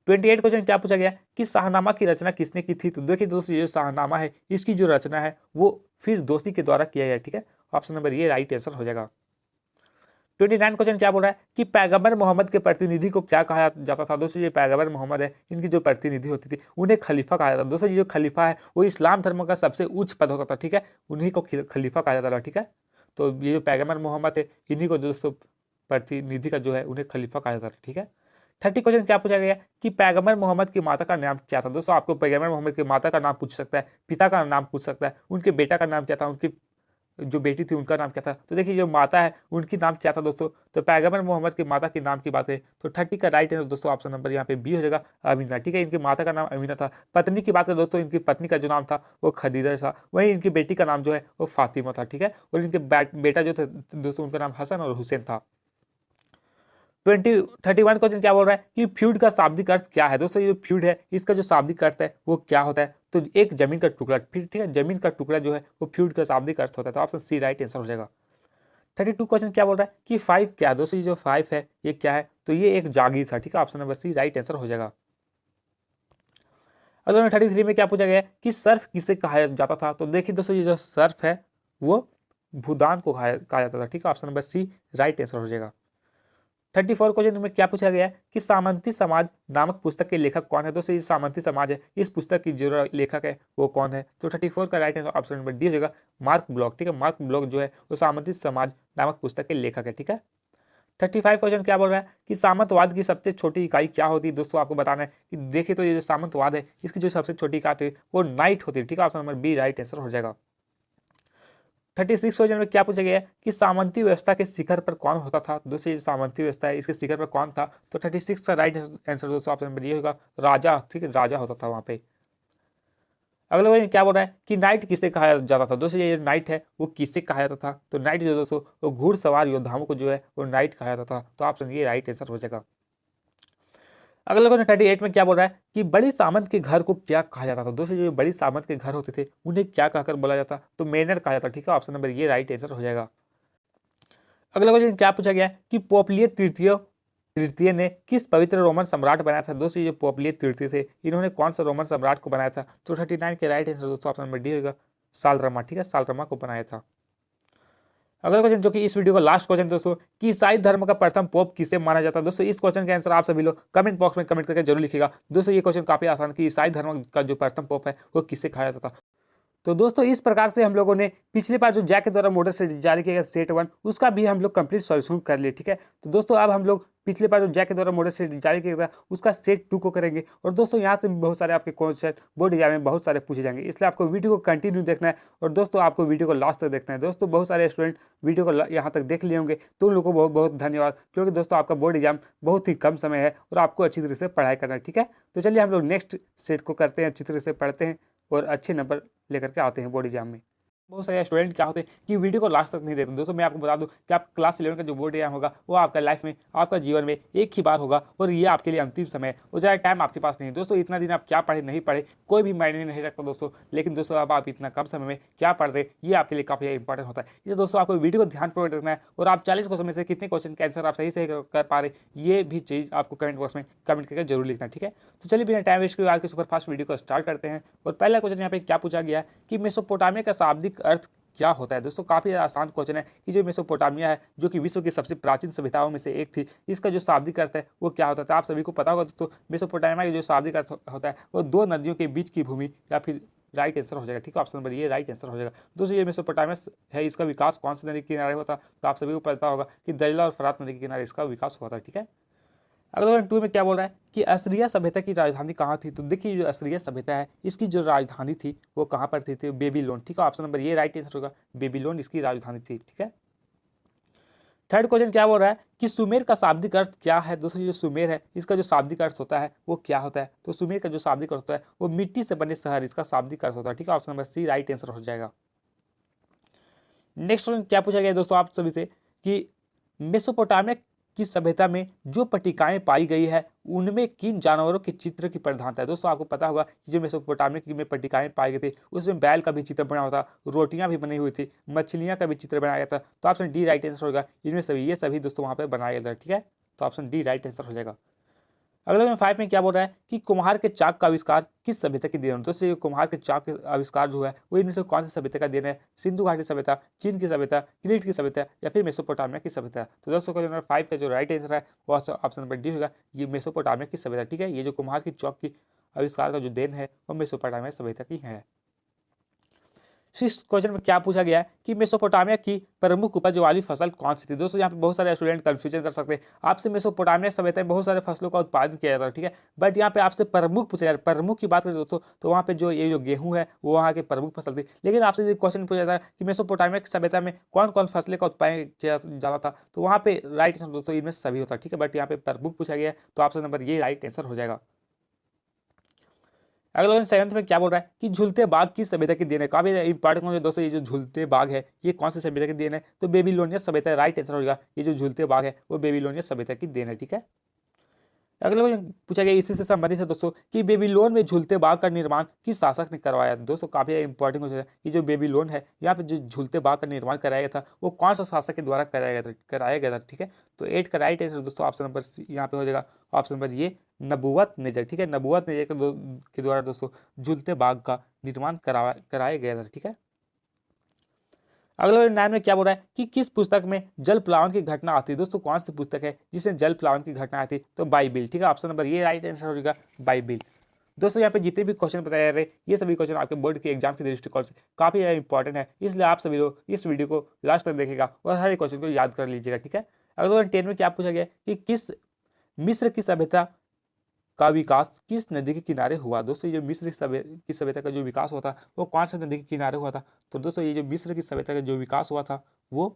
28 क्वेश्चन क्या पूछा गया कि शाहनामा की रचना किसने की थी। तो देखिए दोस्तों ये जो शाहनामा है इसकी जो रचना है वो फिर दोस्ती के द्वारा किया गया। ठीक है, ऑप्शन नंबर ये राइट आंसर हो जाएगा। 29 क्वेश्चन क्या बोल रहा है कि पैगंबर मोहम्मद के प्रतिनिधि को क्या कहा जाता था। दोस्तों ये पैगंबर मोहम्मद है इनकी जो प्रतिनिधि होती थी उन्हें खलीफा कहा जाता था। दोस्तों ये जो खलीफा है वो इस्लाम धर्म का सबसे उच्च पद होता था। ठीक है, उन्हीं को खलीफा कहा जाता था। ठीक है, तो ये जो पैगंबर मोहम्मद है इन्हीं को दोस्तों प्रतिनिधि का जो है उन्हें खलीफा कहा जाता था। ठीक है, 30 क्वेश्चन क्या पूछा गया कि पैगंबर मोहम्मद की माता का नाम क्या था। दोस्तों आपको पैगंबर मोहम्मद की माता का नाम पूछ सकता है, पिता का नाम पूछ सकता है, उनके बेटा का नाम क्या था, उनकी जो बेटी थी उनका नाम क्या था। तो देखिए जो माता है उनकी नाम क्या था दोस्तों, तो पैगंबर मोहम्मद की माता के नाम की बात करें तो 30 का राइट आंसर दोस्तों ऑप्शन नंबर यहाँ पे बी हो जाएगा, अमीना। ठीक है, इनकी माता का नाम अमीना था। पत्नी की बात करें दोस्तों इनकी पत्नी का जो नाम था वो खदीजा था, वहीं इनकी बेटी का नाम जो है वो फातिमा था। ठीक है, और इनके बेटा जो थे दोस्तों उनका नाम हसन और हुसैन था। 31 क्वेश्चन क्या बोल रहा है कि फ्यूड का शाब्दिक अर्थ क्या है। दोस्तों ये फ्यूड है इसका जो शाब्दिक अर्थ है वो क्या होता है, तो एक जमीन का टुकड़ा। फिर ठीक है, जमीन का टुकड़ा जो है वो फ्यूड का शाब्दिक अर्थ होता है। तो ऑप्शन सी राइट आंसर हो जाएगा। 32 क्वेश्चन क्या बोल रहा है कि 5 क्या है। दोस्तों ये जो 5 है ये क्या है, तो ये एक जागीर था। ठीक है, option number C right answer हो जाएगा। अगला 33 में क्या पूछा गया कि सर्फ किसे कहा जाता था। तो देखिए दोस्तों ये जो सर्फ है वो भूदान को कहा जाता था। ठीक है, option number C right answer हो जाएगा। 34 क्वेश्चन में क्या पूछा गया है कि सामंती समाज नामक पुस्तक के लेखक कौन है। दोस्तों ये सामंती समाज है इस पुस्तक की जो लेखक है वो कौन है, तो 34 का right answer option number D हो जाएगा, मार्क ब्लॉक। ठीक है, मार्क ब्लॉक जो है वो सामंती समाज नामक पुस्तक के लेखक है। ठीक है, 35 क्वेश्चन क्या बोल रहा है कि सामंतवाद की सबसे छोटी इकाई क्या होती है। दोस्तों आपको बताना है कि देखिए तो ये जो सामंतवाद है इसकी जो सबसे छोटी इकाई होती है वो नाइट होती है। ठीक है, option number B right answer हो जाएगा। 36 क्वेश्चन में क्या पूछा गया है कि सामंती व्यवस्था के शिखर पर कौन होता था। दोस्तों ये सामंती व्यवस्था है इसके शिखर पर कौन था, तो 36 का राइट आंसर दोस्तों ऑप्शन नंबर ये होगा, राजा। ठीक है, राजा होता था वहां पे। अगला क्वेश्चन क्या बोल रहा है कि नाइट किसे कहा जाता था। दोस्तों ये नाइट है वो किससे कहा जाता था, तो नाइट जो दोस्तों वो घुड़सवार योद्धाओं को जो है वो नाइट कहा जाता था। तो ऑप्शन ये राइट आंसर हो जाएगा। अगला क्वेश्चन 38 में क्या बोल रहा है कि बड़ी सामंत के घर को क्या कहा जाता था। दोस्तों जो बड़ी सामंत के घर होते थे उन्हें क्या कहकर बोला जाता, तो मेनर कहा जाता। ठीक है, ऑप्शन नंबर ये राइट आंसर हो जाएगा। अगला क्वेश्चन क्या पूछा गया कि पोपलिय तृतीय ने किस पवित्र रोमन सम्राट बनाया था। दोस्तों ये जो पोपलिय तृतीय थे इन्होंने कौन सा रोमन सम्राट को बनाया था, तो 39 के राइट आंसर दोस्तों ऑप्शन नंबर डी होगा, सालरमा। ठीक है, सालरमा को बनाया था। अगला क्वेश्चन जो कि इस वीडियो का लास्ट क्वेश्चन दोस्तों, कि ईसाई धर्म का प्रथम पोप किसे माना जाता है। दोस्तों इस क्वेश्चन का आंसर आप सभी लोग कमेंट बॉक्स में कमेंट करके जरूर लिखिएगा। दोस्तों ये क्वेश्चन काफी आसान है कि ईसाई धर्म का जो प्रथम पोप है वो किसे कहा जाता था। तो दोस्तों इस प्रकार से हम लोगों ने पिछली बार जो जैक के द्वारा मॉडल सेट जारी किया गया सेट 1 उसका भी हम लोग कंप्लीट सॉल्यूशन कर लिए। ठीक है, तो दोस्तों अब हम लोग पिछले बार जो जैक के द्वारा मॉडल सेट जारी किया गया उसका सेट 2 को करेंगे। और दोस्तों यहाँ से बहुत सारे आपके क्वेश्चन बोर्ड एग्जाम में बहुत सारे पूछे जाएंगे, इसलिए आपको वीडियो को कंटिन्यू देखना है और दोस्तों आपको वीडियो को लास्ट तक देखना है। दोस्तों बहुत सारे स्टूडेंट वीडियो को यहाँ तक देख लिए होंगे, तो उन लोगों को बहुत बहुत धन्यवाद, क्योंकि दोस्तों आपका बोर्ड एग्जाम बहुत ही कम समय है और आपको अच्छी तरह से पढ़ाई करना है। ठीक है, तो चलिए हम लोग नेक्स्ट सेट को करते हैं, अच्छी तरह से पढ़ते हैं और अच्छे नंबर लेकर के आते हैं बोर्ड एग्जाम में। बहुत सारे स्टूडेंट क्या होते हैं कि वीडियो को लास्ट तक नहीं देखते। दोस्तों मैं आपको बता दूं कि आप क्लास 11 का जो बोर्ड एग्जाम होगा वो आपका लाइफ में, आपका जीवन में एक ही बार होगा और ये आपके लिए अंतिम समय है और ज़्यादा टाइम आपके पास नहीं है। दोस्तों इतना दिन आप क्या पढ़े नहीं पढ़े कोई भी मायने नहीं रखता दोस्तों, लेकिन दोस्तों अब आप इतना कम समय में क्या पढ़ रहे ये आपके लिए काफ़ी इंपॉर्टेंट होता है। इसलिए दोस्तों आपको वीडियो को ध्यानपूर्वक देखना है और आप 40 क्वेश्चन में से कितने क्वेश्चन के आंसर आप सही से कर पा रहे ये भी चीज़ आपको कमेंट बॉक्स में कमेंट करके जरूर लिखना है। ठीक है, तो चलिए बिना टाइम वेस्ट किए आज के सुपरफास्ट वीडियो को स्टार्ट करते हैं। और पहला क्वेश्चन यहाँ पे क्या पूछा गया है कि मेसोपोटामिया का शाब्दिक अर्थ क्या होता है। दोस्तों काफ़ी आसान क्वेश्चन है कि जो मेसोपोटामिया है जो कि विश्व की सबसे प्राचीन सभ्यताओं में से एक थी, इसका जो शाब्दिक अर्थ है वो क्या होता है। आप सभी को पता होगा दोस्तों मेसोपोटामिया का जो शाब्दिक अर्थ होता है वो 2 नदियों के बीच की भूमि, या फिर राइट आंसर हो जाएगा। ठीक है, ऑप्शन नंबर ये राइट आंसर हो जाएगा। दोस्तों ये मेसोपोटामिया है, इसका विकास कौन सी नदी के किनारे होता है, तो आप सभी को पता होगा कि दजला और फरात नदी के किनारे इसका विकास हुआ था। ठीक है, अगला 2 में क्या बोल रहा है कि असीरिया सभ्यता की राजधानी कहाँ थी। तो देखिए जो असीरिया सभ्यता है इसकी जो राजधानी थी वो कहाँ पर थी, बेबीलोन। ठीक है, ऑप्शन नंबर ये राइट आंसर होगा, बेबीलोन इसकी राजधानी थी। ठीक है, थर्ड क्वेश्चन क्या बोल रहा है कि सुमेर का शाब्दिक अर्थ क्या है। दोस्तों जो सुमेर है इसका जो शाब्दिक अर्थ होता है वो क्या होता है, तो सुमेर का जो शाब्दिक अर्थ होता है वो मिट्टी से बने शहर, इसका शाब्दिक अर्थ होता है। ठीक है, option number C right answer हो जाएगा। नेक्स्ट क्वेश्चन क्या पूछा गया दोस्तों आप सभी से कि मेसोपोटामिया की सभ्यता में जो पट्टिकाएं पाई गई है उनमें किन जानवरों के चित्र की प्रधानता है। दोस्तों आपको पता होगा कि जो मेसोपोटामिया में पट्टिकाएं पाई गई थी उसमें बैल का भी चित्र बना हुआ था, रोटियां भी बनी हुई थी, मछलियां का भी चित्र बनाया गया था। तो ऑप्शन डी राइट आंसर होगा, इनमें सभी ये सभी दोस्तों वहां पर बनाया गया था। ठीक है, तो ऑप्शन डी राइट आंसर हो जाएगा। अगला में 5 में क्या बोल रहा है कि कुम्हार के चाक का आविष्कार किस सभ्यता की देन है। दोस्तों ये कुम्हार के चाक का आविष्कार जो है वो इनमें से कौन सी सभ्यता का देन है, सिंधु घाटी सभ्यता, चीन की सभ्यता, क्रीट की सभ्यता या फिर मेसोपोटामिया की सभ्यता। तो दोस्तों क्वेश्चन नंबर 5 का जो राइट आंसर है वो ऑप्शन नंबर डी होगा, ये मेसोपोटामिया की सभ्यता। ठीक है, ये जो कुम्हार की चौक की आविष्कार का जो देन है वो मेसोपोटामिया सभ्यता की है। 6 क्वेश्चन में क्या पूछा गया है कि मेसोपोटामिया की प्रमुख उपज वाली फसल कौन सी थी। दोस्तों यहाँ पे बहुत सारे स्टूडेंट कंफ्यूजन कर सकते हैं, आपसे मेसोपोटामिया सभ्यता में बहुत सारे फसलों का उत्पादन किया जाता है। ठीक है, बट यहाँ पे आपसे प्रमुख पूछा जाता है। प्रमुख की बात करें दोस्तों तो वहाँ पे जो ये जो गेहूं है वो वहाँ की प्रमुख फसल थी। लेकिन आपसे क्वेश्चन पूछा जाता है कि मेसोपोटामिया की सभ्यता में कौन कौन फसलें का उत्पादन किया जाता था, तो वहाँ पे राइट आंसर दोस्तों इनमें सभी होता है। ठीक है, बट यहाँ पे प्रमुख पूछा गया है तो ऑप्शन नंबर ये राइट आंसर हो जाएगा। अगला क्वेश्चन 7 में क्या बोल रहा है कि झूलते बाग किस सभ्यता की देन है। काफी इंपॉर्टेंट क्वेश्चन दोस्तों, ये जो झूलते बाग है ये कौन सी सभ्यता की देन है, तो बेबीलोनियन सभ्यता राइट आंसर होगा। ये जो झूलते बाग है वो बेबीलोनियन सभ्यता की देन है। ठीक है, अगला क्वेश्चन पूछा गया इसी से संबंधित है दोस्तों कि बेबीलोन में झूलते बाग का निर्माण किस शासक ने करवाया। दोस्तों काफी इंपॉर्टेंट क्वेश्चन है कि जो बेबीलोन है यहाँ पे जो झूलते बाग का निर्माण कराया गया था वो कौन सा शासक के द्वारा कराया गया था। ठीक है, तो 8 का राइट आंसर दोस्तों ऑप्शन नंबर यहाँ पे हो जाएगा, ऑप्शन नंबर ये नबूवत नेजर। ठीक है, नबूवत नेजर के द्वारा दोस्तों झूलते बाग का निर्माण कराया गया था। ठीक है, अगला 9 में क्या बोल रहा है कि किस पुस्तक में जल प्लावन की घटना आती है। दोस्तों कौन सी पुस्तक है जिसमें जल प्लावन की घटना आती है, तो बाइबिल। ठीक है, ऑप्शन नंबर ये राइट आंसर हो जाएगा, बाइबिल। दोस्तों यहाँ पे जितने भी क्वेश्चन बताए जा रहे हैं ये सभी क्वेश्चन आपके बोर्ड के एग्जाम के दृष्टिकोण से काफी इंपॉर्टेंट है, इसलिए आप सभी लोग इस वीडियो को लास्ट तक देखेगा और हर एक क्वेश्चन को याद कर लीजिएगा। ठीक है, अगला 10 में क्या पूछा गया कि किस मिस्र की सभ्यता का विकास किस नदी के किनारे हुआ। दोस्तों ये जो मिस्र की सभ्यता का जो विकास हुआ था वो कौन सा नदी के किनारे हुआ था, तो दोस्तों ये जो मिस्र की सभ्यता का जो विकास हुआ था वो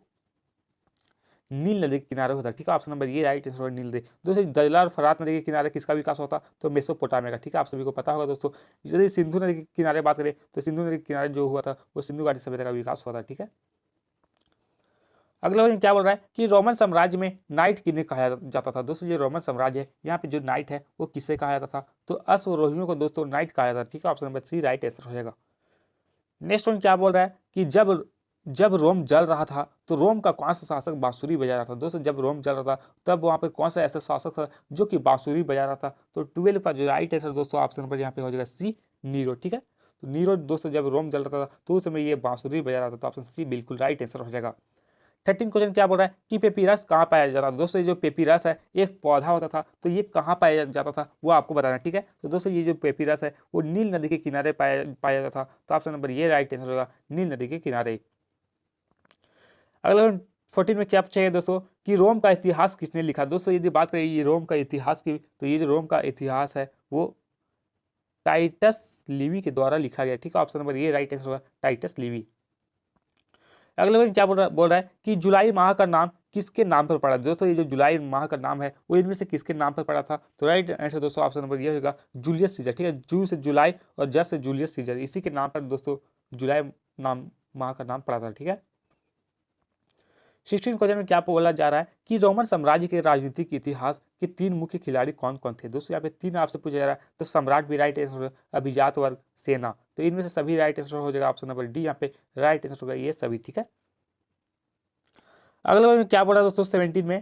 नील नदी के किनारे हुआ था। ठीक है, ऑप्शन नंबर ये राइट आंसर नील नदी। दोस्तों दजला और फरात नदी के किनारे किसका विकास हुआ था, तो मेसोपोटामिया का। ठीक है, आप सभी को पता होगा दोस्तों। यदि सिंधु नदी के किनारे बात करें तो सिंधु नदी के किनारे जो हुआ था वो सिंधु घाटी सभ्यता का विकास हुआ था। ठीक है, अगला क्वेश्चन क्या बोल रहा है कि रोमन साम्राज्य में नाइट किन्हें कहा जाता था। दोस्तों ये रोमन साम्राज्य है यहाँ पे जो नाइट है वो किसे कहा जाता था, तो अश्वरोहियों को दोस्तों नाइट कहा जाता था। ठीक है, option number C right answer हो जाएगा। नेक्स्ट क्वेश्चन क्या बोल रहा है कि जब रोम जल रहा था तो रोम का कौन सा शासक बांसुरी बजा रहा था। दोस्तों जब रोम जल रहा था तब वहाँ पर कौन सा ऐसा शासक था जो कि बांसुरी बजा रहा था, तो 12 का जो राइट आंसर दोस्तों ऑप्शन नंबर यहाँ पे हो जाएगा सी नीरो। ठीक है, तो नीरो दोस्तों जब रोम जल रहा था तो उस समय ये बांसुरी बजा रहा था, तो ऑप्शन सी बिल्कुल राइट आंसर हो जाएगा। 13 क्वेश्चन क्या बोल रहा है कि पेपिरस कहाँ पाया जाता था। दोस्तों ये जो पेपिरस है एक पौधा होता था, तो ये कहाँ पाया जाता था वो आपको बताना, ठीक है। तो दोस्तों ये जो पेपिरस है वो नील नदी के किनारे पाया जाता था। तो ऑप्शन नंबर ये राइट आंसर होगा, नील नदी के किनारे। अगला 14 में क्या पूछा गया दोस्तों कि रोम का इतिहास किसने लिखा। दोस्तों यदि बात करें ये रोम का इतिहास की, तो ये जो रोम का इतिहास है वो टाइटस लिवी के द्वारा लिखा गया, ठीक है। ऑप्शन नंबर ये राइट आंसर होगा, टाइटस लिवी। अगले क्वेश्चन क्या बोल रहा है कि जुलाई माह का नाम किसके नाम पर पड़ा। दोस्तों ये जो जुलाई माह का नाम है वो इनमें से किसके नाम पर पड़ा था। तो राइट आंसर दोस्तों ऑप्शन नंबर ये होगा, जूलियस सीजर, ठीक है। जू से जुलाई और जस से जूलियस सीजर, इसी के नाम पर दोस्तों जुलाई नाम माह का नाम पड़ा था, ठीक है। 16 क्वेश्चन में क्या बोला जा रहा है कि रोमन साम्राज्य के राजनीतिक इतिहास के 3 मुख्य खिलाड़ी कौन कौन थे। दोस्तों यहाँ पे 3 आपसे पूछा जा रहा है, तो सम्राट भी राइट आंसर, अभिजात वर्ग, सेना, तो इनमें से सभी राइट आंसर हो जाएगा। ऑप्शन नंबर डी यहाँ पे राइट आंसर होगा ये सभी, ठीक है। अगला में क्या बोला दोस्तों 17 में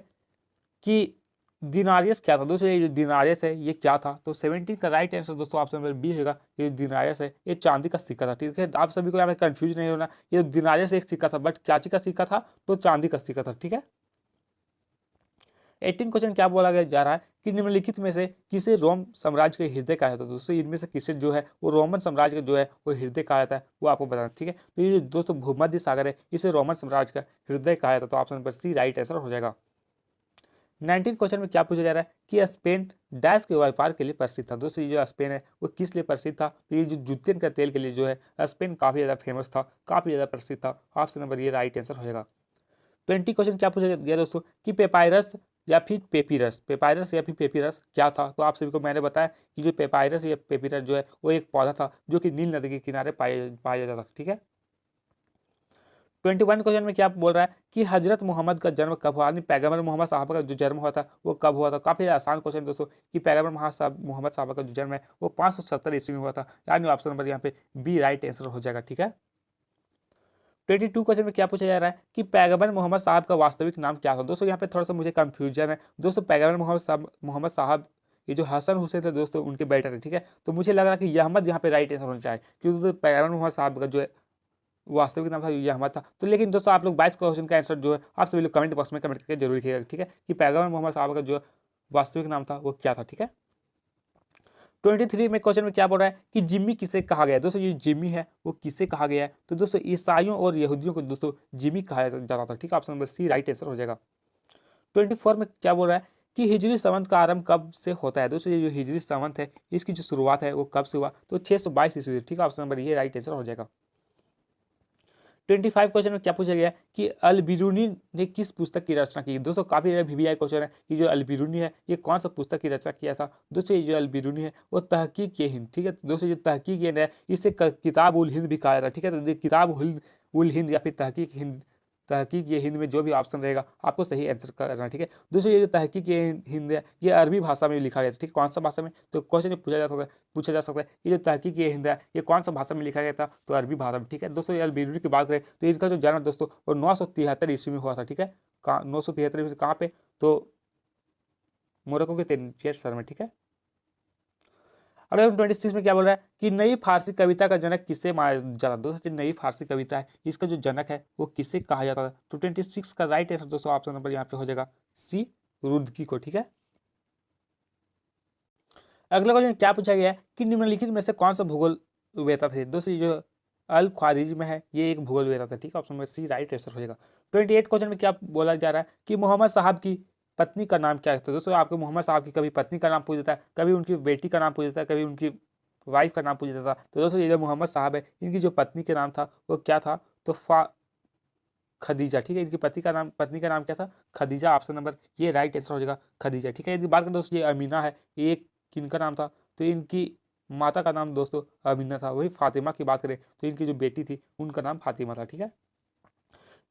कि दिनारियस क्या था। दोस्तों ये जो दिनारियस है ये क्या था। तो 17 का राइट आंसर दोस्तों ऑप्शन नंबर बी होगा, ये दिनारियस है ये चांदी का सिक्का था, ठीक है। आप सभी को यहाँ पे कंफ्यूज नहीं होना, ये दिनारियस एक सिक्का था, बट क्या का सिक्का था, तो चांदी का सिक्का था, ठीक है। 18 क्वेश्चन क्या बोला गया जा रहा है कि निम्नलिखित में से किसे रोम साम्राज्य के हृदय कहा जाता है। दोस्तों इनमें से किसे जो है वो रोमन साम्राज्य का जो है वो हृदय कहा जाता है, वो आपको बताना, ठीक है। तो ये जो दोस्तों भूमध्य सागर है इसे रोमन साम्राज्य का हृदय कहा जाता है। तो option number C right answer हो जाएगा। 19 क्वेश्चन में क्या पूछा जा रहा है कि स्पेन डैश के व्यापार के लिए प्रसिद्ध था। दोस्तों ये जो स्पेन है वो किस लिए प्रसिद्ध था। तो ये जो जूते का तेल के लिए जो है स्पेन काफ़ी ज़्यादा फेमस था, काफ़ी ज़्यादा प्रसिद्ध था। ऑप्शन नंबर ये राइट आंसर हो जाएगा। 20 क्वेश्चन क्या पूछा गया दोस्तों कि पेपायरस या फिर पेपिरस, पेपायरस या फिर पेपिरस क्या था। तो आप सभी को मैंने बताया कि जो पेपायरस या पेपिरस जो है वो एक पौधा था जो कि नील नदी के किनारे पाया जाता था, ठीक है। 21 क्वेश्चन में क्या बोल रहा है कि हजरत मोहम्मद का जन्म कब हुआ, यानी पैगम्बर मोहम्मद साहब का जो जन्म हुआ था वो कब हुआ था। काफी आसान क्वेश्चन दोस्तों कि पैगम्बर मोहम्मद साहब का जो जन्म है वो 570 ईस्वी में हुआ था, यानी ऑप्शन नंबर यहाँ पे बी राइट आंसर हो जाएगा, ठीक है। 22 क्वेश्चन में क्या पूछा जा रहा है कि पैगम्बर मोहम्मद साहब का वास्तविक नाम क्या था। दोस्तों यहाँ पे थोड़ा सा मुझे कंफ्यूजन है दोस्तों। पैगम्बर मोहम्मद साहब ये जो हसन हुसैन थे दोस्तों उनके बेटे थे, ठीक है। तो मुझे लग रहा है कि अहमद यहाँ पे राइट आंसर होना चाहिए, क्योंकि पैगम्बर मोहम्मद साहब का जो है वास्तविक नाम था ये अहमद था। तो लेकिन दोस्तों आप लोग 22 क्वेश्चन का आंसर जो है आप सभी लोग कमेंट बॉक्स में कमेंट करके जरूर लिखिएगा, ठीक है, कि पैगम्बर मोहम्मद साहब का जो वास्तविक नाम था वो क्या था, ठीक है। 23 में क्वेश्चन में क्या बोल रहा है कि जिम्मी किसे कहा गया है। दोस्तों ये जिम्मी है वो किसे कहा गया है। तो दोस्तों ईसाइयों और यहूदियों को दोस्तों जिम्मी कहा जाता था, ठीक है। Option number C right answer हो जाएगा। 24 में क्या बोल रहा है कि हिजरी संवत का आरंभ कब से होता है। दोस्तों ये जो हिजरी संवत है इसकी जो शुरुआत है वो कब से हुआ, तो 622 ईस्वी, ठीक है। ऑप्शन नंबर ये राइट आंसर हो जाएगा। 25 क्वेश्चन में क्या पूछा गया कि अल बिरूनी ने किस पुस्तक की रचना की। दोस्तों काफी ज्यादा वीवीआई क्वेश्चन है कि जो अल बिरूनी है ये कौन सा पुस्तक की रचना किया था। दोस्तों ये जो अल बिरूनी है वो तहकीक ए हिंद, ठीक है। दोस्तों जो तहकीक हिंद है इसे किताब उल हिंद भी कहा जाता है, ठीक है। तो किताब उल हिंद या फिर तहकीक ये हिंद में जो भी ऑप्शन रहेगा आपको सही आंसर करना है, ठीक है। दोस्तों ये जो तहकीक ये हिंद है ये अरबी भाषा में लिखा गया था, ठीक है। कौन सा भाषा में, तो क्वेश्चन पूछा जा सकता है ये जो तहकीक ये हिंद है ये कौन सा भाषा में लिखा गया था, तो अरबी भाषा में, ठीक है। दोस्तों अल बिरूनी की बात करें तो इनका जो जन्म दोस्तों वो 973 ईस्वी में हुआ था, ठीक है। 973 ईस्वी कहाँ पे, तो मोरक्को के तंजीर शहर में, ठीक है। अगर 26 में क्या बोल रहा है कि नई फारसी कविता का जनक किसे माना जाता है। दोस्तों नई फारसी कविता है इसका जो जनक है वो किसे कहा जाता है। तो 26 का राइट आंसर दोस्तों ऑप्शन नंबर यहाँ पे हो जाएगा सी रुद्की को, ठीक है। अगला क्वेश्चन क्या पूछा गया है कि निम्नलिखित में से कौन सा भूगोल वेता थे। दोस्तों ये जो अल ख्वारिज्म है ये एक भूगोल वेता था, ठीक है। Option number C right answer हो जाएगा। 28 क्वेश्चन में क्या बोला जा रहा है कि मोहम्मद साहब की पत्नी का नाम क्या है। तो दोस्तों आपको मोहम्मद साहब की कभी पत्नी का नाम पूछ देता है, कभी उनकी बेटी का नाम पूछ देता है, कभी उनकी वाइफ का नाम पूछ देता था। तो दोस्तों ये जो मोहम्मद साहब है इनकी जो पत्नी का नाम था वो क्या था, तो खदीजा, ठीक है। इनकी पत्नी का नाम क्या था, खदीजा। ऑप्शन नंबर ये राइट आंसर हो जाएगा खदीजा, ठीक है। यदि बात करें दोस्तों ये अमीना है ये किनका नाम था, तो इनकी माता का नाम दोस्तों अमीना था। वही फातिमा की बात करें तो इनकी जो बेटी थी उनका नाम फातिमा था, ठीक है।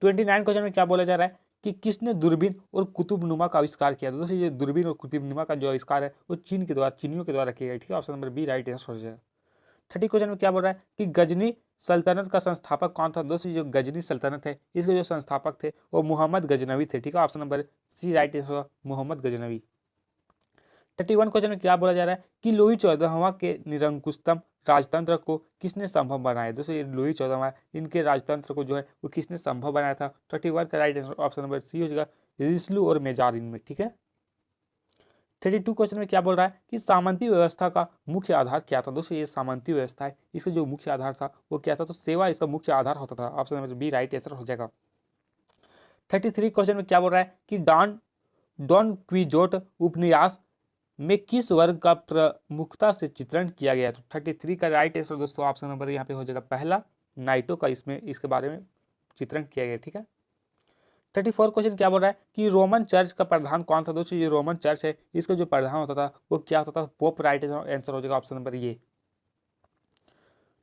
29 क्वेश्चन में क्या बोला जा रहा है कि किसने दूरबीन और कुतुबनुमा का आविष्कार किया। दोस्तों ये दूरबीन और कुतुबनुमा का जो आविष्कार है वो चीनियों के द्वारा किया गया, ठीक है। Option number B right answer हो जाएगा। 30 क्वेश्चन में क्या बोल रहा है कि गजनी सल्तनत का संस्थापक कौन था। दोस्तों जो गजनी सल्तनत है इसके जो संस्थापक थे वो मोहम्मद गजनवी थे, ठीक है। Option number C right answer होगा मोहम्मद गजनवी। 31 क्वेश्चन में क्या बोला जा रहा है कि लुई 14वां के निरंकुशतम राजतंत्र को किसने संभव बनाया? दोस्तों ये लुई 14वां, इनके राजतंत्र को जो है वो किसने संभव बनाया था? 31 का right answer option number C हो जाएगा, रिस्लू और मेजारिन में। ठीक है। 32 क्वेश्चन में क्या बोल रहा है कि सामंती व्यवस्था का मुख्य आधार क्या था? दोस्तों ये सामंती व्यवस्था है, इसका जो मुख्य आधार था वो क्या था? तो सेवा इसका मुख्य आधार होता था। Option number B right answer हो जाएगा। 33 क्वेश्चन में क्या बोल रहा है कि डॉन क्विजोट उपन्यास में किस वर्ग का प्रमुखता से चित्रण किया गया? तो 33 का राइट आंसर दोस्तों ऑप्शन नंबर यहाँ पे हो जाएगा पहला, नाइटो का इसमें इसके बारे में चित्रण किया गया। ठीक है। 34 क्वेश्चन क्या बोल रहा है कि रोमन चर्च का प्रधान कौन था? दोस्तों ये रोमन चर्च है, इसका जो प्रधान होता था वो क्या होता था? पोप। राइट आंसर हो जाएगा ऑप्शन नंबर ये।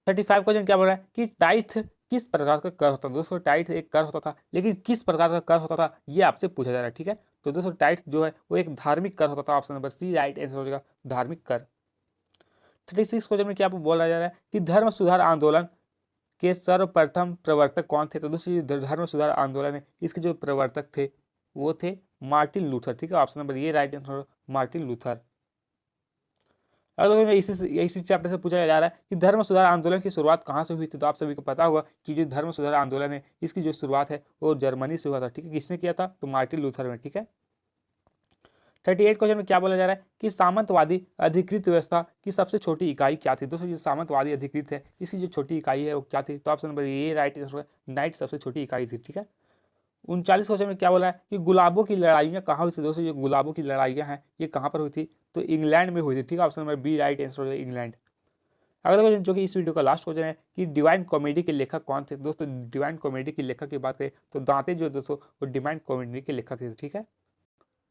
35 क्वेश्चन क्या बोल रहा है कि टाइथ किस प्रकार का कर होता था? दोस्तों टाइथ एक कर होता था, लेकिन किस प्रकार का कर होता था ये आपसे पूछा जा रहा है। ठीक है। तो दोस्तों टाइथ जो है वो एक धार्मिक कर होता था। Option number C right answer हो जाएगा, धार्मिक कर। 36 क्वेश्चन में क्या बोला जा रहा है कि धर्म सुधार आंदोलन के सर्वप्रथम प्रवर्तक कौन थे? तो दोस्तों धर्म सुधार आंदोलन है, इसके जो प्रवर्तक थे वो थे मार्टिन लूथर। ठीक है। ऑप्शन नंबर ये राइट आंसर, मार्टिन लूथर। अगर इसी चैप्टर से पूछा जा रहा है कि धर्म सुधार आंदोलन की शुरुआत कहाँ से हुई थी? तो आप सभी को पता होगा कि जो धर्म सुधार आंदोलन है इसकी जो शुरुआत है वो जर्मनी से हुआ था। ठीक है। किसने किया था? तो मार्टिन लूथर में। ठीक है। 38 क्वेश्चन में क्या बोला जा रहा है कि सामंतवादी अधिकृत व्यवस्था की सबसे छोटी इकाई क्या थी? दोस्तों ये सामंतवादी अधिकृत है, इसकी जो छोटी इकाई है वो क्या थी? तो ऑप्शन नंबर ये राइट आंसर, नाइट सबसे छोटी इकाई थी। ठीक है। 39 क्वेश्चन में क्या बोला है कि गुलाबों की लड़ाइयाँ कहाँ हुई थी? दोस्तों ये गुलाबों की लड़ाइयाँ हैं ये कहाँ पर हुई थी? तो इंग्लैंड में हुई थी। ठीक है। Option number B right answer है, इंग्लैंड। अगला क्वेश्चन जो कि इस वीडियो का लास्ट क्वेश्चन है कि डिवाइन कॉमेडी के लेखक कौन थे? दोस्तों डिवाइन कॉमेडी के लेखक की बात करें तो दांते जो दोस्तों वो डिवाइन कॉमेडी के लेखक थे। ठीक है।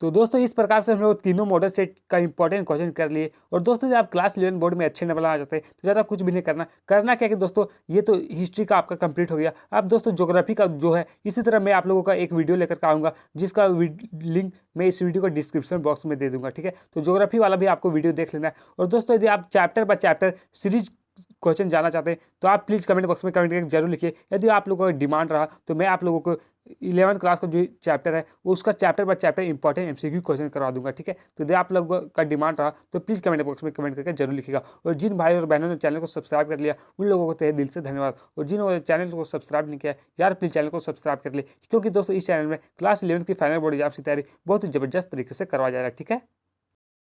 तो दोस्तों इस प्रकार से हम लोग तीनों मॉडल सेट का इंपॉर्टेंट क्वेश्चन कर लिए। और दोस्तों जब आप क्लास 11 बोर्ड में अच्छे नंबर आ जाते हैं तो ज़्यादा कुछ भी नहीं करना क्या कि दोस्तों ये तो हिस्ट्री का आपका कंप्लीट हो गया। अब दोस्तों ज्योग्राफी का जो है इसी तरह मैं आप लोगों का एक वीडियो लेकर के आऊँगा, जिसका लिंक मैं इस वीडियो को डिस्क्रिप्शन बॉक्स में दे दूँगा। ठीक है। तो ज्योग्राफी वाला भी आपको वीडियो देख लेना है। और दोस्तों यदि आप chapter by chapter series question जानना चाहते हैं तो आप प्लीज़ कमेंट बॉक्स में कमेंट करके जरूर लिखिए। यदि आप लोगों का डिमांड रहा तो मैं आप लोगों को 11th क्लास का जो चैप्टर है वो उसका chapter by chapter important MCQ question करवा दूंगा। ठीक है। तो यदि आप लोगों का डिमांड रहा तो प्लीज़ कमेंट बॉक्स में कमेंट करके जरूर लिखिएगा। और जिन भाई और बहनों ने चैनल को सब्सक्राइब कर लिया उन लोगों को तहे दिल से धन्यवाद। और जिन चैनल को सब्सक्राइब नहीं किया यार प्लीज़ चैनल को सब्सक्राइब कर ले, क्योंकि दोस्तों इस चैनल में क्लास 11th की फाइनल बोर्ड एग्जाम की तैयारी बहुत ही ज़बरदस्त तरीके से करवाया जा रहा है। ठीक है।